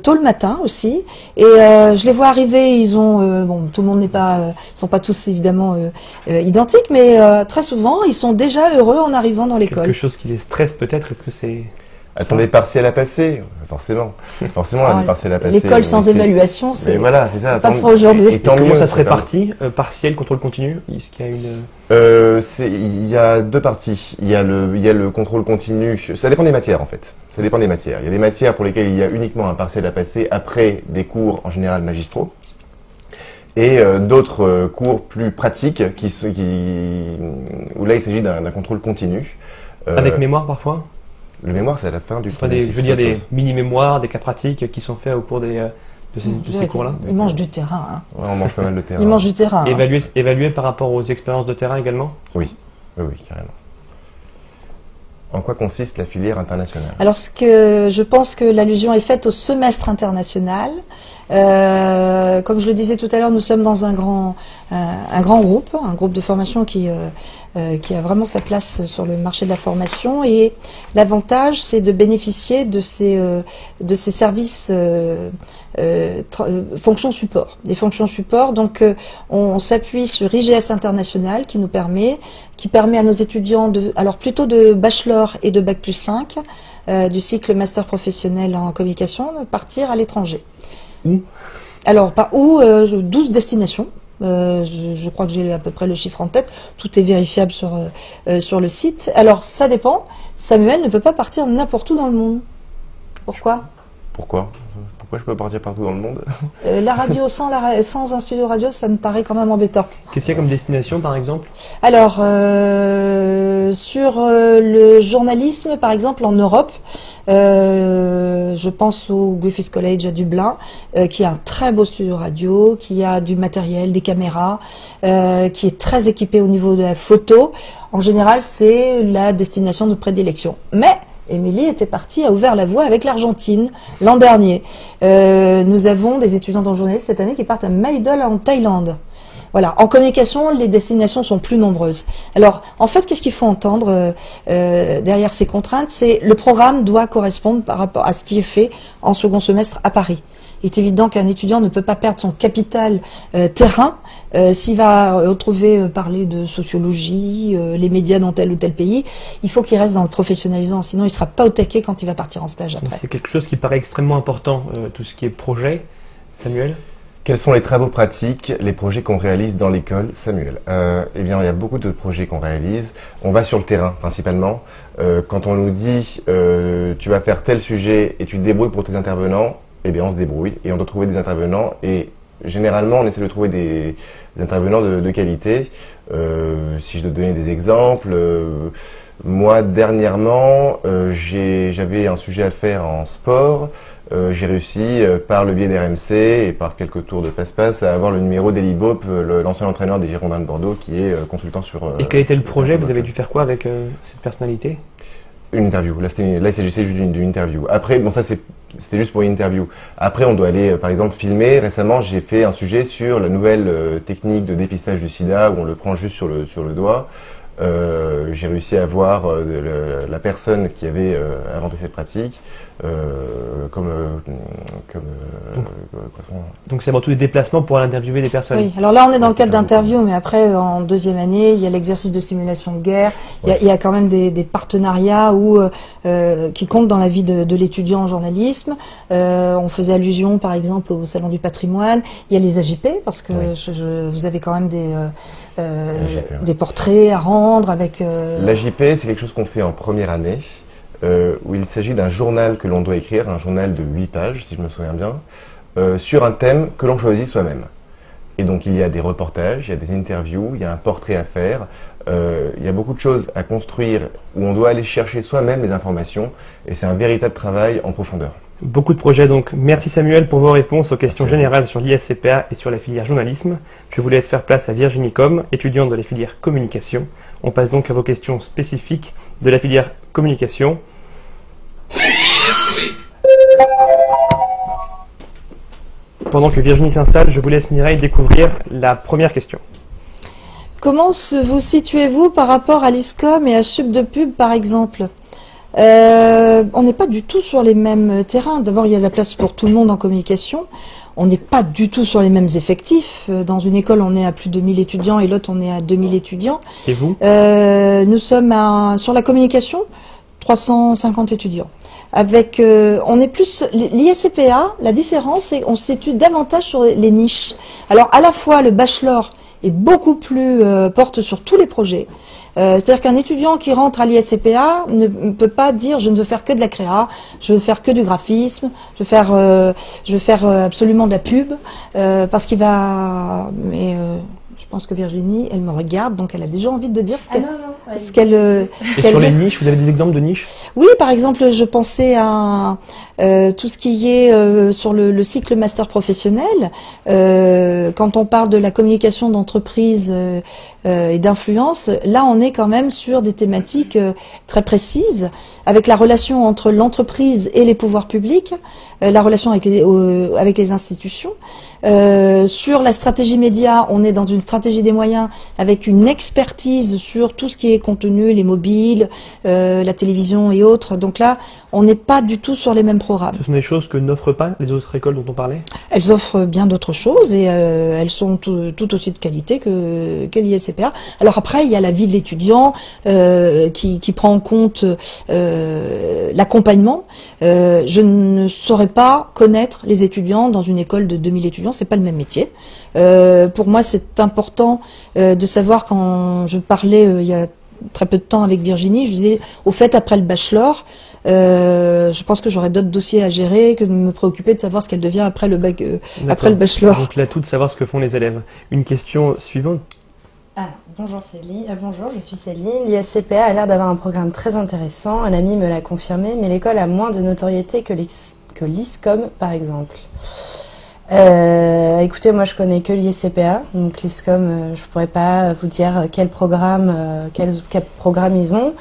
tôt le matin aussi, et je les vois arriver, ils ont... bon, tout le monde n'est pas... ils sont pas tous évidemment identiques, mais très souvent, ils sont déjà heureux en arrivant dans l'école. Quelque chose qui les stresse peut-être, est-ce que c'est... Attendez, partiels à passer, forcément. Forcément, on a des partiels à passer. L'école sans évaluation, c'est voilà, c'est ça. Pas pour aujourd'hui. Et comment ça se répartit? Partiel, contrôle continu? Est-ce qu'il y a une... il y a 2 parties. Il y a le contrôle continu. Ça dépend des matières, en fait. Ça dépend des matières. Il y a des matières pour lesquelles il y a uniquement un partiel à passer après des cours, en général, magistraux. Et d'autres cours plus pratiques où là, il s'agit d'un contrôle continu. Avec mémoire, parfois? Le mémoire, c'est à la fin du cours. Je veux dire des mini-mémoires, des cas pratiques qui sont faits au cours de ces cours-là. Ils mangent du terrain. Hein. Ouais, on mange pas mal de terrain. Ils mangent du terrain. Évalué par rapport aux expériences de terrain également? Oui, carrément. En quoi consiste la filière internationale? Alors, je pense que l'allusion est faite au semestre international. Comme je le disais tout à l'heure, nous sommes dans un grand groupe de formation qui a vraiment sa place sur le marché de la formation, et l'avantage, c'est de bénéficier de ces services fonctions support. Des fonctions support, donc on s'appuie sur IGS International qui permet à nos étudiants alors plutôt de bachelor et de bac plus 5 du cycle master professionnel en communication de partir à l'étranger. Où? Alors, 12 destinations. Je crois que j'ai à peu près le chiffre en tête. Tout est vérifiable sur le site. Alors, ça dépend. Samuel ne peut pas partir n'importe où dans le monde. Pourquoi? Pourquoi je peux partir partout dans le monde? La radio, sans un studio radio, ça me paraît quand même embêtant. Qu'est-ce qu'il y a comme destination, par exemple? Alors, sur le journalisme, par exemple, en Europe, je pense au Griffith College à Dublin, qui a un très beau studio radio, qui a du matériel, des caméras, qui est très équipé au niveau de la photo. En général, c'est la destination de prédilection. Mais Émilie était partie, a ouvert la voie avec l'Argentine l'an dernier. Nous avons des étudiants en journalisme cette année qui partent à Mae Dol en Thaïlande. Voilà, en communication, les destinations sont plus nombreuses. Alors, en fait, qu'est-ce qu'il faut entendre derrière ces contraintes? C'est le programme doit correspondre par rapport à ce qui est fait en second semestre à Paris. Il est évident qu'un étudiant ne peut pas perdre son capital terrain s'il va retrouver parler de sociologie, les médias dans tel ou tel pays. Il faut qu'il reste dans le professionnalisant, sinon il ne sera pas au taquet quand il va partir en stage après. C'est quelque chose qui paraît extrêmement important, tout ce qui est projet. Samuel? Quels sont les travaux pratiques, les projets qu'on réalise dans l'école, Samuel? Eh bien, il y a beaucoup de projets qu'on réalise. On va sur le terrain, principalement. Quand on nous dit tu vas faire tel sujet et tu te débrouilles pour tes intervenants, eh bien, on se débrouille et on doit trouver des intervenants. Et généralement, on essaie de trouver des intervenants de qualité. Si je dois donner des exemples, moi, dernièrement, j'avais un sujet à faire en sport. J'ai réussi, par le biais d'RMC et par quelques tours de passe-passe, à avoir le numéro d'Eli Bope, l'ancien entraîneur des Girondins de Bordeaux, qui est consultant sur... Et quel était le projet? Vous avez dû faire quoi avec cette personnalité? Une interview. Là, il s'agissait juste d'une interview. Après, bon, ça, c'était juste pour une interview. Après, on doit aller, par exemple, filmer. Récemment, j'ai fait un sujet sur la nouvelle technique de dépistage du sida, où on le prend juste sur le doigt. J'ai réussi à voir la personne qui avait inventé cette pratique donc c'est avant tout des déplacements pour aller interviewer des personnes. Oui, alors là on est dans le cadre d'interview, mais après en deuxième année il y a l'exercice de simulation de guerre, il y a quand même des partenariats qui comptent dans la vie de l'étudiant en journalisme. On faisait allusion par exemple au Salon du patrimoine, il y a les AJP parce que vous avez quand même des portraits à rendre avec... L'AJP, c'est quelque chose qu'on fait en première année, où il s'agit d'un journal que l'on doit écrire, un journal de 8 pages, si je me souviens bien, sur un thème que l'on choisit soi-même. Et donc il y a des reportages, il y a des interviews, il y a un portrait à faire, il y a beaucoup de choses à construire où on doit aller chercher soi-même les informations, et c'est un véritable travail en profondeur. Beaucoup de projets donc. Merci Samuel pour vos réponses aux questions générales sur l'ISCPA et sur la filière journalisme. Je vous laisse faire place à Virginie Com, étudiante de la filière communication. On passe donc à vos questions spécifiques de la filière communication. Pendant que Virginie s'installe, je vous laisse Mireille découvrir la première question. Comment vous situez-vous par rapport à l'ISCOM et à Subdepub par exemple? On n'est pas du tout sur les mêmes terrains. D'abord, il y a de la place pour tout le monde en communication. On n'est pas du tout sur les mêmes effectifs. Dans une école, on est à plus de 1000 étudiants et l'autre, on est à 2000 étudiants. Et vous? Nous sommes sur la communication, 350 étudiants. On est plus l'ISCPA, la différence, c'est qu'on se situe davantage sur les niches. Alors, à la fois, le bachelor est beaucoup plus porte sur tous les projets. C'est-à-dire qu'un étudiant qui rentre à l'ISCPA ne peut pas dire je ne veux faire que de la créa, je veux faire que du graphisme, je veux faire absolument de la pub, parce qu'il va... Mais je pense que Virginie, elle me regarde, donc elle a déjà envie de dire ce qu'elle... Et sur les niches, vous avez des exemples de niches? Oui, par exemple, je pensais à tout ce qui est sur le cycle master professionnel. Quand on parle de la communication d'entreprise et d'influence, là on est quand même sur des thématiques très précises, avec la relation entre l'entreprise et les pouvoirs publics, la relation avec les institutions. Sur la stratégie média, on est dans une stratégie des moyens avec une expertise sur tout ce qui les contenus, les mobiles, la télévision et autres. Donc là, on n'est pas du tout sur les mêmes programmes. Ce sont des choses que n'offrent pas les autres écoles dont on parlait? Elles offrent bien d'autres choses et elles sont tout aussi de qualité que l'ISCPA. Alors après, il y a la vie de l'étudiant qui prend en compte l'accompagnement. Je ne saurais pas connaître les étudiants dans une école de 2000 étudiants, c'est pas le même métier. Pour moi, c'est important de savoir, quand je parlais il y a très peu de temps avec Virginie, je disais, au fait, après le bachelor, je pense que j'aurais d'autres dossiers à gérer que de me préoccuper de savoir ce qu'elle devient après le bac, après le bachelor. Donc l'atout de savoir ce que font les élèves. Une question suivante. Bonjour Céline, bonjour, je suis Céline. L'ISCPA a l'air d'avoir un programme très intéressant. Un ami me l'a confirmé, mais l'école a moins de notoriété que l'ISCOM, par exemple. Écoutez, moi je connais que l'ISCPA, donc l'ISCOM, je pourrais pas vous dire quel programme ils ont.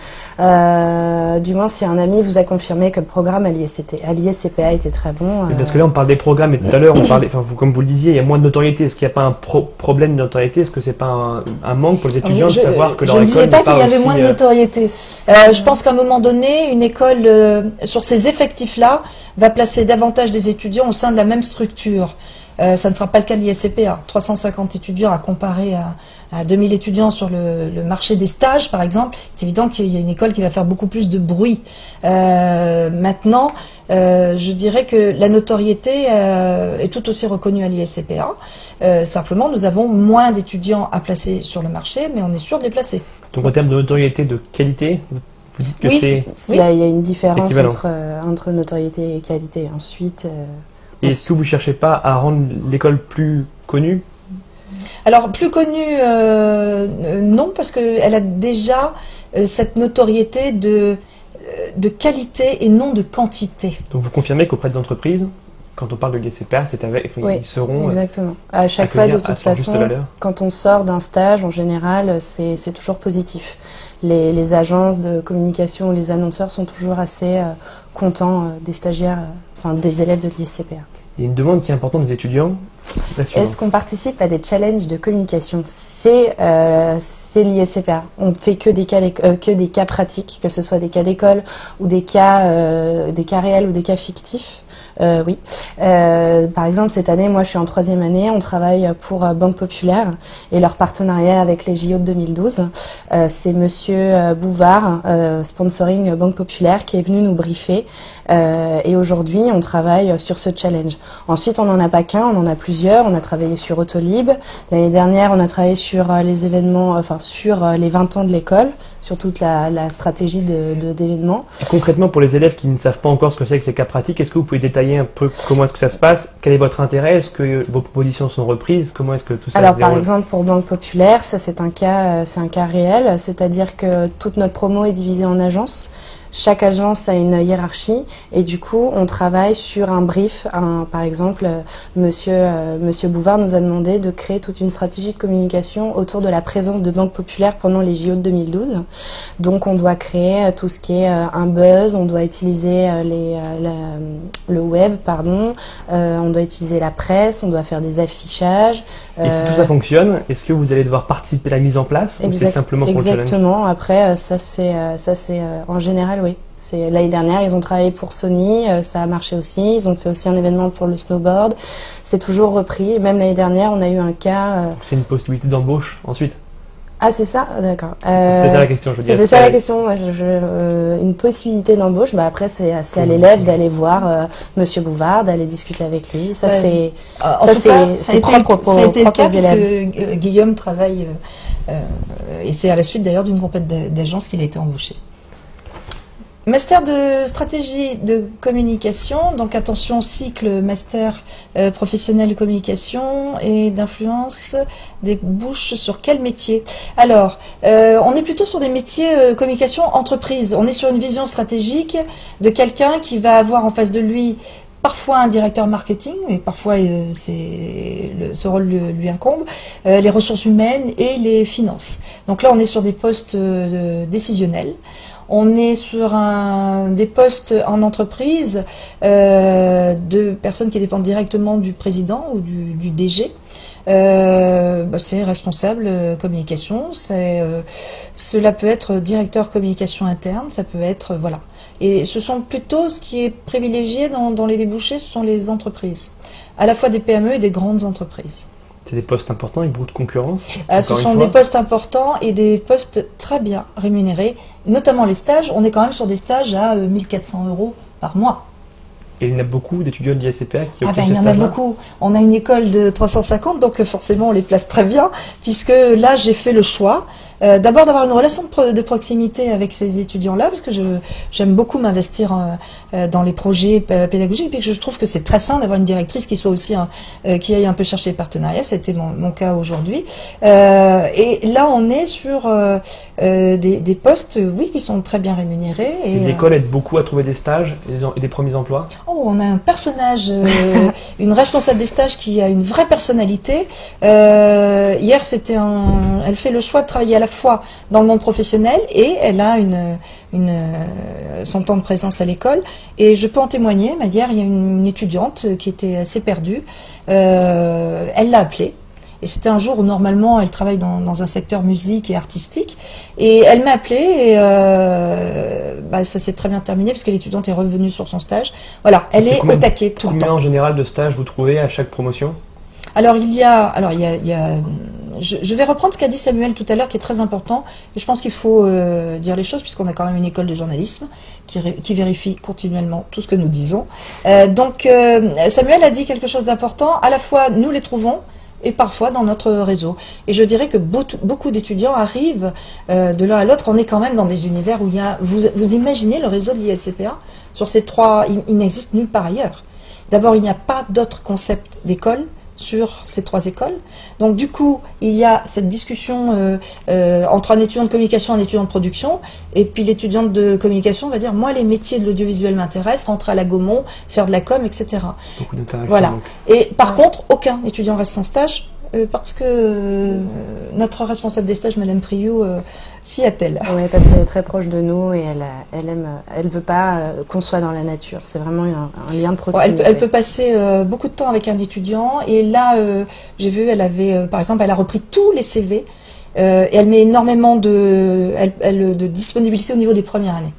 Du moins, si un ami vous a confirmé que le programme à l'ISCPA était très bon. Parce que là, on parle des programmes, et tout à l'heure, on parlait, comme vous le disiez, il y a moins de notoriété. Est-ce qu'il n'y a pas un problème de notoriété? Est-ce que c'est pas un manque pour les étudiants de savoir que leur école n'est pas aussi... Je ne disais pas qu'il y avait moins de notoriété. Je pense qu'à un moment donné, une école, sur ces effectifs-là, va placer davantage des étudiants au sein de la même structure. Ça ne sera pas le cas de l'ISCPA. 350 étudiants à comparer à 2000 étudiants sur le marché des stages, par exemple. C'est évident qu'il y a une école qui va faire beaucoup plus de bruit. Maintenant, je dirais que la notoriété est tout aussi reconnue à l'ISCPA. Simplement, nous avons moins d'étudiants à placer sur le marché, mais on est sûr de les placer. Donc en termes de notoriété, de qualité, vous dites que oui, c'est... Il y a une différence entre notoriété et qualité. Ensuite... Et est-ce que vous ne cherchez pas à rendre l'école plus connue? Alors, plus connue, non, parce qu'elle a déjà cette notoriété de qualité et non de quantité. Donc vous confirmez qu'auprès des entreprises, quand on parle de l'ISCPA, c'est avec, oui, ils seront exactement. À chaque fois, de toute façon, quand on sort d'un stage, en général, c'est toujours positif. Les agences de communication, les annonceurs sont toujours assez contents des stagiaires, enfin des élèves de l'ISCPA. Il y a une demande qui est importante des étudiants. Est-ce qu'on participe à des challenges de communication? C'est l'ISCPA. On ne fait que des cas pratiques, que ce soit des cas d'école ou des cas réels ou des cas fictifs. Oui. Par exemple, cette année, moi je suis en 3e année, on travaille pour Banque Populaire et leur partenariat avec les JO de 2012. C'est Monsieur Bouvard, sponsoring Banque Populaire, qui est venu nous briefer. Et aujourd'hui, on travaille sur ce challenge. Ensuite, on n'en a pas qu'un, on en a plusieurs. On a travaillé sur Autolib. L'année dernière, on a travaillé sur les événements, enfin sur les 20 ans de l'école, sur toute la stratégie d'événements. Et concrètement, pour les élèves qui ne savent pas encore ce que c'est que ces cas pratiques, est-ce que vous pouvez détailler un peu comment est-ce que ça se passe? Quel est votre intérêt? Est-ce que vos propositions sont reprises? Comment est-ce que tout ça se déroule? Alors, par exemple, pour Banque Populaire, ça c'est un cas réel, c'est-à-dire que toute notre promo est divisée en agences. Chaque agence a une hiérarchie et du coup, on travaille sur un brief. Par exemple, Monsieur Bouvard nous a demandé de créer toute une stratégie de communication autour de la présence de Banque Populaire pendant les JO de 2012. Donc, on doit créer tout ce qui est un buzz, on doit utiliser le web, on doit utiliser la presse, on doit faire des affichages. Et si tout ça fonctionne, est-ce que vous allez devoir participer à la mise en place ou c'est simplement pour le challenge? Exactement. Après, ça c'est en général. Oui, c'est l'année dernière, ils ont travaillé pour Sony, ça a marché aussi. Ils ont fait aussi un événement pour le snowboard. C'est toujours repris. Même l'année dernière, on a eu un cas. C'est une possibilité d'embauche ensuite. Ah, c'est ça, d'accord. C'était ça la question, je veux dire. C'était ça la question. Une possibilité d'embauche. Bah après, c'est à l'élève d'aller voir Monsieur Bouvard, d'aller discuter avec lui. Ça, c'est propre pour les élèves. Parce que Guillaume travaille et c'est à la suite d'ailleurs d'une compagnie d'agence qu'il a été embauché. Master de stratégie de communication, donc attention, cycle master professionnel de communication et d'influence, débouche sur quel métier? Alors, on est plutôt sur des métiers communication entreprise. On est sur une vision stratégique de quelqu'un qui va avoir en face de lui parfois un directeur marketing, mais parfois ce rôle lui incombe, les ressources humaines et les finances. Donc là, on est sur des postes décisionnels. On est sur des postes en entreprise de personnes qui dépendent directement du président ou du DG. C'est responsable communication, cela peut être directeur communication interne, ça peut être, voilà. Et ce sont plutôt, ce qui est privilégié dans les débouchés, ce sont les entreprises, à la fois des PME et des grandes entreprises. C'est des postes importants avec beaucoup de concurrence? Ce sont des postes importants et des postes très bien rémunérés, notamment les stages. On est quand même sur des stages à 1400 € par mois. Et il y en a beaucoup d'étudiants de l'ISCPA qui obtiennent il y en a beaucoup. On a une école de 350, donc forcément on les place très bien, puisque là j'ai fait le choix d'abord d'avoir une relation de proximité avec ces étudiants-là, parce que j'aime beaucoup m'investir dans les projets pédagogiques, et puis je trouve que c'est très sain d'avoir une directrice qui soit aussi qui aille un peu chercher les partenariats. C'était mon cas aujourd'hui. Et là on est sur des postes, oui, qui sont très bien rémunérés. Et l'école aide beaucoup à trouver des stages et des premiers emplois? On a un personnage, une responsable des stages qui a une vraie personnalité. Hier, elle fait le choix de travailler à la fois dans le monde professionnel et elle a son temps de présence à l'école. Et je peux en témoigner. Hier, il y a une étudiante qui était assez perdue. Elle l'a appelée. Et c'était un jour où normalement elle travaille dans un secteur musique et artistique. Et elle m'a appelée et ça s'est très bien terminé parce que l'étudiante est revenue sur son stage. Voilà, elle est au taquet tout le temps. Combien en général de stages vous trouvez à chaque promotion? Alors je vais reprendre ce qu'a dit Samuel tout à l'heure qui est très important. Et je pense qu'il faut dire les choses puisqu'on a quand même une école de journalisme qui vérifie continuellement tout ce que nous disons. Samuel a dit quelque chose d'important. À la fois nous les trouvons et parfois dans notre réseau. Et je dirais que beaucoup d'étudiants arrivent de l'un à l'autre. On est quand même dans des univers où il y a... Vous imaginez le réseau de l'ISCPA? Sur ces trois, il n'existe nulle part ailleurs. D'abord, il n'y a pas d'autre concept d'école sur ces trois écoles. Donc du coup, il y a cette discussion entre un étudiant de communication et un étudiant de production, et puis l'étudiante de communication va dire, moi les métiers de l'audiovisuel m'intéressent, rentrer à la Gaumont, faire de la com, etc. Beaucoup d'interaction. Voilà. Donc. Et par contre, aucun étudiant reste sans stage, parce que notre responsable des stages, Madame Priou, s'y attelle. Oui, parce qu'elle est très proche de nous et elle veut pas qu'on soit dans la nature. C'est vraiment un lien de proximité. Elle peut passer beaucoup de temps avec un étudiant. Et là, j'ai vu, elle avait, par exemple, elle a repris tous les CV et elle met énormément de disponibilité au niveau des premières années.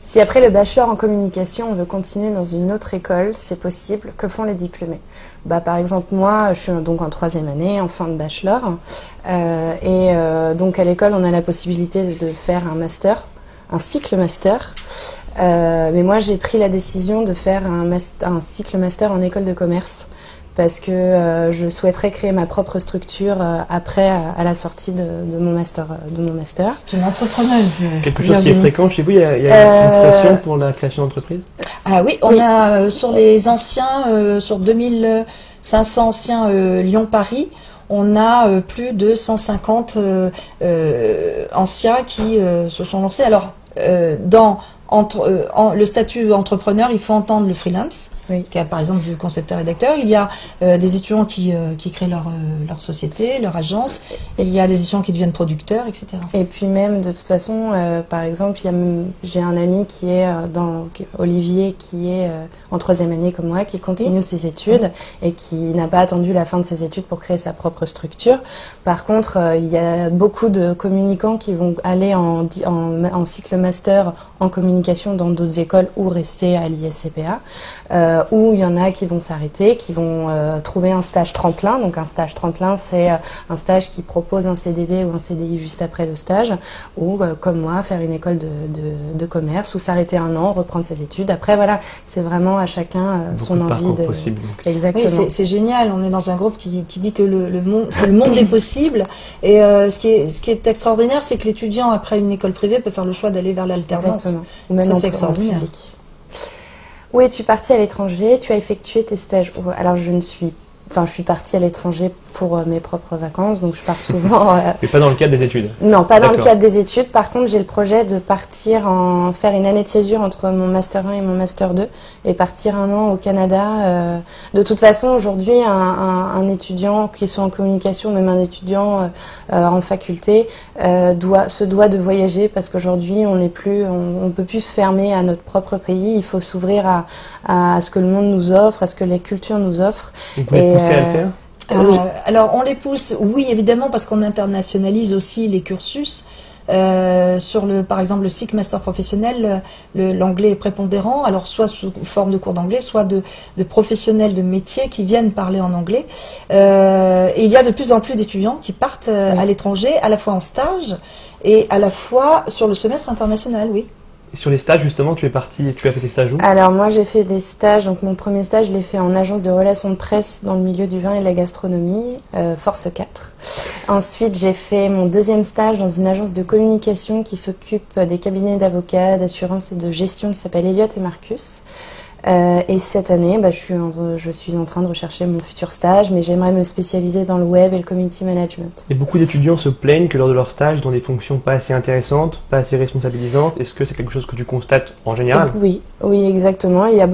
Si après le bachelor en communication, on veut continuer dans une autre école, c'est possible. Que font les diplômés? Par exemple, moi, je suis donc en 3e année, en fin de bachelor. Donc à l'école, on a la possibilité de faire un master, un cycle master. Mais moi, j'ai pris la décision de faire un cycle master en école de commerce. Parce que je souhaiterais créer ma propre structure après à la sortie de mon master. C'est une entrepreneuse. Quelque chose qui est fréquent chez vous, il y a une station pour la création d'entreprise? Ah oui, on a sur les anciens, sur 2500 anciens Lyon-Paris, on a plus de 150 anciens qui se sont lancés. Alors, le statut entrepreneur, il faut entendre le freelance, oui. Qui a par exemple du concepteur-rédacteur. Il y a des étudiants qui créent leur société, leur agence. Et il y a des étudiants qui deviennent producteurs, etc. Et puis même, de toute façon, par exemple, j'ai un ami qui est Olivier, qui est en 3e année comme moi, qui continue ses études et qui n'a pas attendu la fin de ses études pour créer sa propre structure. Par contre, il y a beaucoup de communicants qui vont aller en cycle master en communication dans d'autres écoles ou rester à l'ISCPA, ou il y en a qui vont s'arrêter, qui vont trouver un stage tremplin. Donc un stage tremplin, c'est un stage qui propose un CDD ou un CDI juste après le stage, ou comme moi, faire une école de commerce, ou s'arrêter un an, reprendre ses études. Après voilà, c'est vraiment à chacun son envie de... Possible, exactement. Oui, c'est génial, on est dans un groupe qui dit que c'est le monde des possibles, et ce qui est extraordinaire, c'est que l'étudiant après une école privée peut faire le choix d'aller vers l'alternance. Ou même c'est extraordinaire. Où es-tu partie à l'étranger? Tu as effectué tes stages? Alors je suis partie à l'étranger pour mes propres vacances, donc je pars souvent... Mais pas dans le cadre des études? Non, pas dans le cadre des études. Par contre, j'ai le projet de faire une année de césure entre mon Master 1 et mon Master 2 et partir un an au Canada. De toute façon, aujourd'hui, un étudiant qui soit en communication, même un étudiant en faculté, se doit de voyager parce qu'aujourd'hui, on peut plus se fermer à notre propre pays. Il faut s'ouvrir à ce que le monde nous offre, à ce que les cultures nous offrent. Et vous êtes poussé à le faire? Oui. Alors on les pousse, oui évidemment, parce qu'on internationalise aussi les cursus. Par exemple, le SIC Master professionnel, l'anglais est prépondérant, alors soit sous forme de cours d'anglais, soit de professionnels de métier qui viennent parler en anglais. Et il y a de plus en plus d'étudiants qui partent à l'étranger, à la fois en stage et à la fois sur le semestre international, oui. Et sur les stages, justement, tu as fait tes stages où? Alors moi j'ai fait des stages, donc mon premier stage je l'ai fait en agence de relations de presse dans le milieu du vin et de la gastronomie, Force 4. Ensuite j'ai fait mon deuxième stage dans une agence de communication qui s'occupe des cabinets d'avocats, d'assurance et de gestion qui s'appelle Elliott et Marcus. Et cette année, je suis en train de rechercher mon futur stage, mais j'aimerais me spécialiser dans le web et le community management. Et beaucoup d'étudiants se plaignent que lors de leur stage, dans des fonctions pas assez intéressantes, pas assez responsabilisantes. Est-ce que c'est quelque chose que tu constates en général? Oui, exactement. Il y a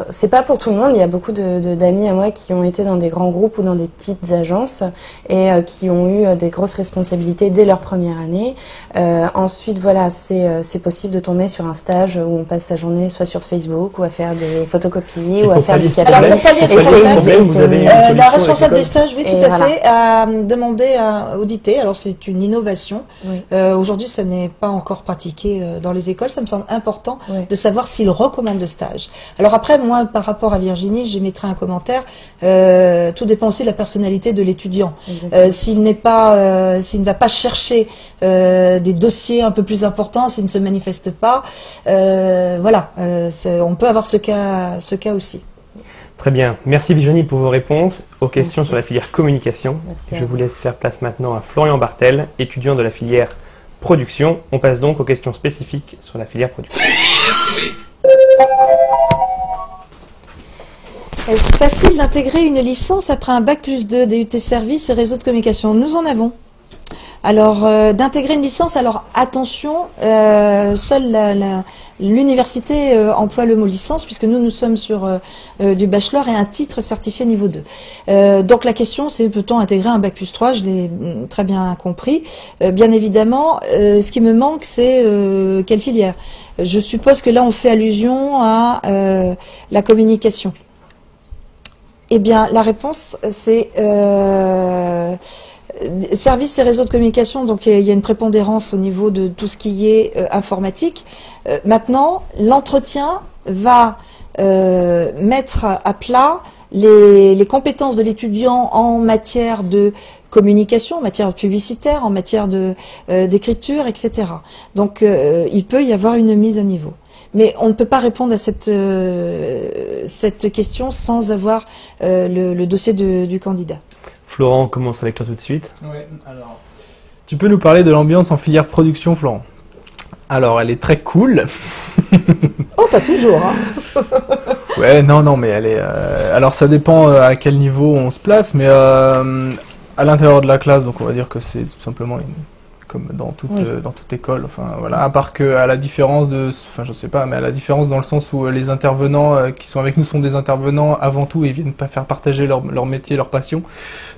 c'est pas pour tout le monde. Il y a beaucoup d'amis à moi qui ont été dans des grands groupes ou dans des petites agences et qui ont eu des grosses responsabilités dès leur première année. Ensuite, voilà, c'est possible de tomber sur un stage où on passe sa journée soit sur Facebook ou à faire des photocopies ou à faire du café. Alors, pour pallier ce problème, la responsable des stages, oui, tout à fait, a demandé à auditer. Alors, c'est une innovation. Oui. Aujourd'hui, ça n'est pas encore pratiqué dans les écoles. Ça me semble important de savoir s'ils recommandent le stage. Alors après, moi, par rapport à Virginie, j'émettrai un commentaire. Tout dépend aussi de la personnalité de l'étudiant. S'il ne va pas chercher des dossiers un peu plus importants, s'il ne se manifeste pas, voilà. On peut avoir ce cas aussi. Très bien. Merci Virginie pour vos réponses aux questions sur la filière communication. Merci. Je vous laisse faire place maintenant à Florian Bartel, étudiant de la filière production. On passe donc aux questions spécifiques sur la filière production. Est-ce facile d'intégrer une licence après un bac+2 DUT service et réseau de communication? Nous en avons. Alors, d'intégrer une licence, alors attention, seule l'université emploie le mot licence, puisque nous sommes sur du bachelor et un titre certifié niveau 2. Donc la question, c'est peut-on intégrer un bac+3? Je l'ai très bien compris. Bien évidemment, ce qui me manque, c'est quelle filière? Je suppose que là, on fait allusion à la communication. Eh bien, la réponse, c'est... services et réseaux de communication, donc il y a une prépondérance au niveau de tout ce qui est informatique. Maintenant, l'entretien va mettre à plat les compétences de l'étudiant en matière de communication, en matière publicitaire, en matière d'écriture, etc. Donc, il peut y avoir une mise à niveau. Mais on ne peut pas répondre à cette question sans avoir le dossier du candidat. Florent, on commence avec toi tout de suite. Ouais, alors, tu peux nous parler de l'ambiance en filière production, Florent? Alors, elle est très cool. Oh, pas toujours, hein. Ouais, non, mais elle est... alors, ça dépend à quel niveau on se place, mais à l'intérieur de la classe, donc on va dire que c'est tout simplement comme dans toute école, enfin voilà, à part que à la différence je sais pas, mais à la différence dans le sens où les intervenants qui sont avec nous sont des intervenants avant tout et viennent pas faire partager leur métier, leur passion.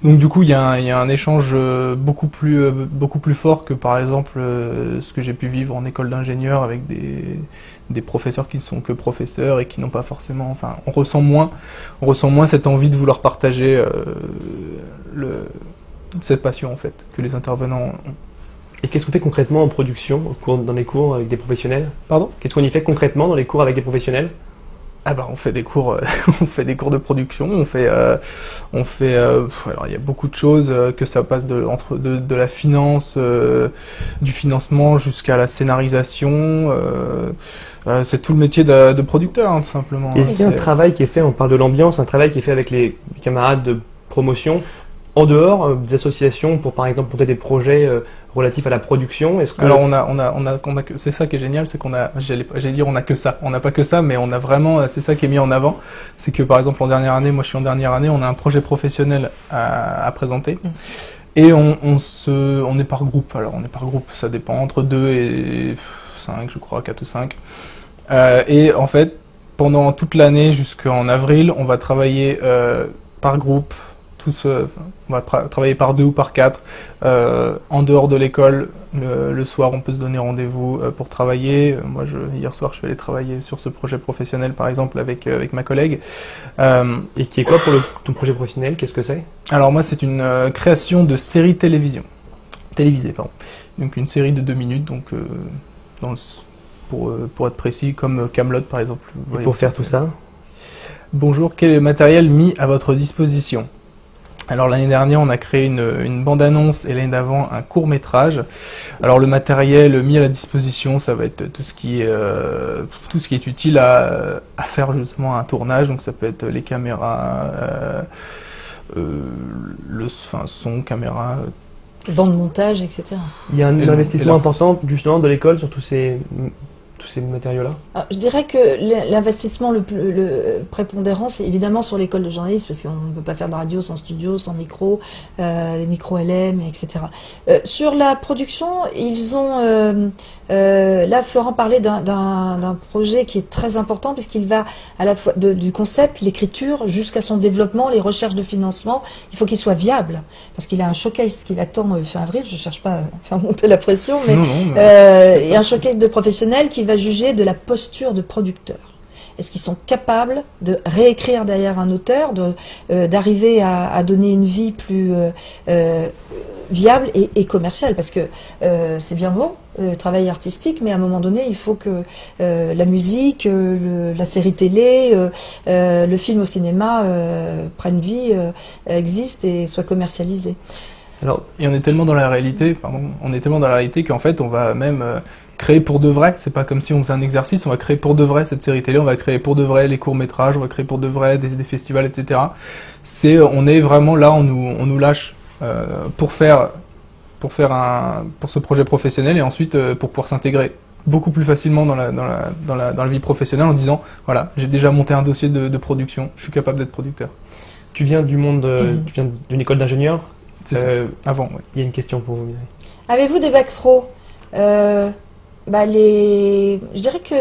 Donc du coup, il y a un échange beaucoup plus fort que par exemple ce que j'ai pu vivre en école d'ingénieur avec des professeurs qui ne sont que professeurs et qui n'ont pas forcément, enfin, on ressent moins cette envie de vouloir partager cette passion en fait que les intervenants ont. Et qu'est-ce qu'on fait concrètement en production, dans les cours avec des professionnels? Pardon? Qu'est-ce qu'on y fait concrètement dans les cours avec des professionnels? Ah bah on fait des cours, on fait des cours de production, alors il y a beaucoup de choses, que ça passe de la finance, du financement jusqu'à la scénarisation, c'est tout le métier de producteur, hein, tout simplement. Est-ce qu'il y a un travail qui est fait, on parle de l'ambiance, un travail qui est fait avec les camarades de promotion en dehors des associations pour par exemple monter des projets relatifs à la production? Alors c'est ça qui est génial, c'est qu'on a, j'allais dire on a que ça, on n'a pas que ça, mais on a vraiment, c'est ça qui est mis en avant, c'est que par exemple en dernière année, moi je suis en dernière année, on a un projet professionnel à présenter. Et on est par groupe, alors on est par groupe, ça dépend, entre 2 et 5, je crois, 4 ou 5. Et en fait, pendant toute l'année jusqu'en avril, on va travailler par groupe, tous, on va travailler par 2 ou par 4 en dehors de l'école. Le soir, on peut se donner rendez-vous pour travailler. Moi, hier soir, je suis allé travailler sur ce projet professionnel, par exemple, avec ma collègue. Et qui est quoi pour ton projet professionnel? Qu'est-ce que c'est? Alors moi, c'est une création de série télévisée, pardon. Donc une série de 2 minutes, donc pour être précis, comme Kaamelott par exemple. Et pour faire tout ça? Bonjour, quel est le matériel mis à votre disposition? Alors l'année dernière, on a créé une bande-annonce et l'année d'avant un court-métrage. Alors le matériel mis à la disposition, ça va être tout ce qui est utile à faire justement un tournage. Donc ça peut être les caméras, son, caméra. Bande montage, etc. Il y a un investissement important justement de l'école sur tous ces matériaux-là? Je dirais que l'investissement le prépondérant, c'est évidemment sur l'école de journalisme, parce qu'on ne peut pas faire de radio sans studio, sans micro, des micros LM, etc. Sur la production, ils ont... là, Florent parlait d'un projet qui est très important, puisqu'il va à la fois du concept, l'écriture, jusqu'à son développement, les recherches de financement. Il faut qu'il soit viable, parce qu'il a un showcase qui l'attend fin avril. Je ne cherche pas à faire monter la pression, mais il y a un showcase de professionnels qui va juger de la posture de producteur. Est-ce qu'ils sont capables de réécrire derrière un auteur, d'arriver à donner une vie plus viable et commerciale? Parce que c'est bien beau, le travail artistique, mais à un moment donné, il faut que la musique, la série télé, le film au cinéma prennent vie, existent et soient commercialisés. Et on est tellement dans la réalité, qu'en fait, on va même... créer pour de vrai, c'est pas comme si on faisait un exercice, on va créer pour de vrai cette série télé, on va créer pour de vrai les courts-métrages, on va créer pour de vrai des festivals, etc. On est vraiment là, on nous lâche pour ce projet professionnel et ensuite pour pouvoir s'intégrer beaucoup plus facilement dans la vie professionnelle en disant, voilà, j'ai déjà monté un dossier de production, je suis capable d'être producteur. Tu viens du monde, tu viens d'une école d'ingénieur? C'est ça, avant, oui. Il y a une question pour vous, Mireille. Avez-vous des bacs pro? Je dirais que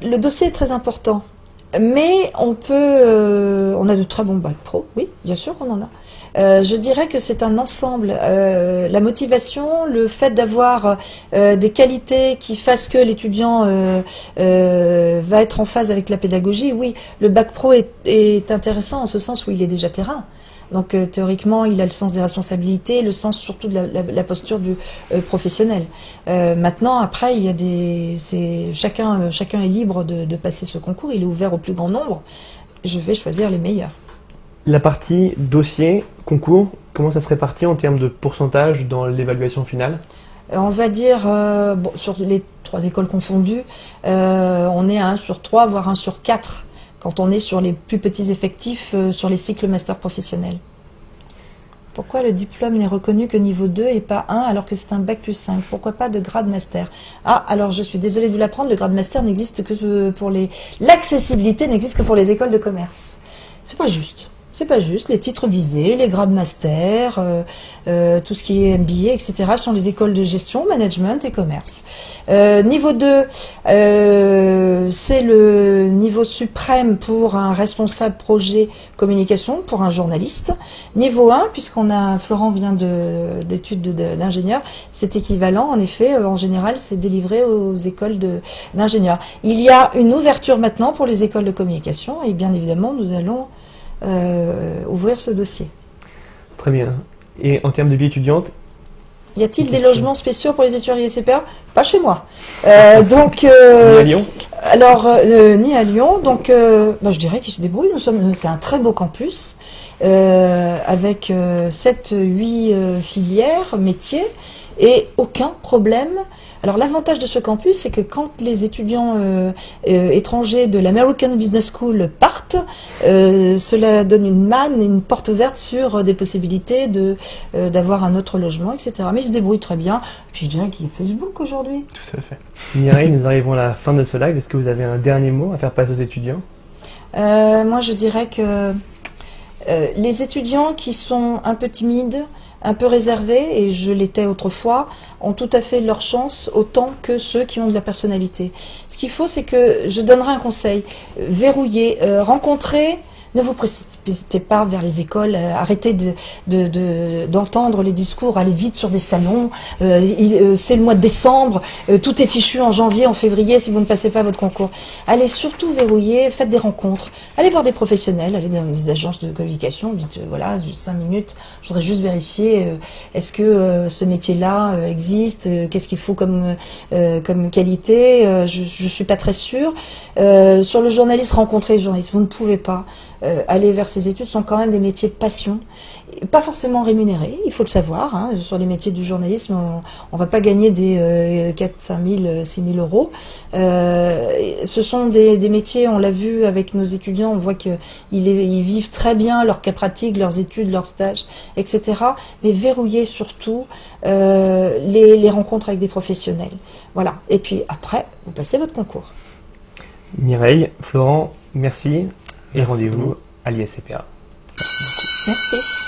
le dossier est très important, mais on a de très bons bacs pro, oui, bien sûr, on en a. Je dirais que c'est un ensemble. La motivation, le fait d'avoir des qualités qui fassent que l'étudiant va être en phase avec la pédagogie, oui, le bac pro est intéressant en ce sens où il est déjà terrain. Donc théoriquement, il a le sens des responsabilités, le sens surtout de la posture du professionnel. Maintenant, après, il y a chacun est libre de passer ce concours. Il est ouvert au plus grand nombre. Je vais choisir les meilleurs. La partie dossier, concours, comment ça se répartit en termes de pourcentage dans l'évaluation finale? On va dire, sur les 3 écoles confondues, on est à 1 sur 3, voire 1 sur 4. Quand on est sur les plus petits effectifs, sur les cycles master professionnels. Pourquoi le diplôme n'est reconnu que niveau 2 et pas 1 alors que c'est un bac plus 5? Pourquoi pas de grade master? Ah, alors je suis désolée de vous l'apprendre, le grade master n'existe que pour l'accessibilité n'existe que pour les écoles de commerce. C'est pas juste. C'est pas juste. Les titres visés, les grades master, tout ce qui est MBA, etc. sont les écoles de gestion, management et commerce. Niveau 2, c'est le niveau suprême pour un responsable projet communication, pour un journaliste. Niveau 1, Florent vient d'études d'ingénieur, c'est équivalent. En effet, en général, c'est délivré aux écoles d'ingénieurs. Il y a une ouverture maintenant pour les écoles de communication et bien évidemment, nous allons ouvrir ce dossier. Très bien. Et en termes de vie étudiante, y a-t-il des logements spéciaux pour les étudiants de l'ISCPA? Pas chez moi. Ni à Lyon? Alors, ni à Lyon. Donc, je dirais qu'ils se débrouillent. C'est un très beau campus avec 7-8 filières, métiers et aucun problème. Alors l'avantage de ce campus, c'est que quand les étudiants étrangers de l'American Business School partent, cela donne une manne et une porte ouverte sur des possibilités d'avoir un autre logement, etc. Mais ils se débrouillent très bien. Puis je dirais qu'il y a Facebook aujourd'hui. Tout à fait. Mireille, nous arrivons à la fin de ce live. Est-ce que vous avez un dernier mot à faire passer aux étudiants? Moi, je dirais que les étudiants qui sont un peu timides, un peu réservés, et je l'étais autrefois, ont tout à fait leur chance autant que ceux qui ont de la personnalité. Ce qu'il faut, c'est que je donnerai un conseil. Verrouiller, rencontrer Ne vous précipitez pas vers les écoles, arrêtez d'entendre les discours, allez vite sur des salons, c'est le mois de décembre, tout est fichu en janvier, en février si vous ne passez pas votre concours. Allez surtout verrouiller, faites des rencontres, allez voir des professionnels, allez dans des agences de communication, dites voilà, juste 5 minutes, je voudrais juste vérifier, est-ce que ce métier-là existe, qu'est-ce qu'il faut comme qualité, je suis pas très sûre. Sur le journaliste, rencontrer les journalistes, vous ne pouvez pas. Aller vers ces études sont quand même des métiers de passion, pas forcément rémunérés, il faut le savoir. Hein. Sur les métiers du journalisme, on va pas gagner des 4, 5 000, 6 000 euros. Ce sont des métiers, on l'a vu avec nos étudiants, on voit qu'ils vivent très bien leur cas pratique, leurs études, leurs stages, etc. Mais verrouillez surtout les rencontres avec des professionnels. Voilà. Et puis après, vous passez votre concours. Mireille, Florent, merci et Merci rendez-vous beaucoup. à l'ISCPA. Merci.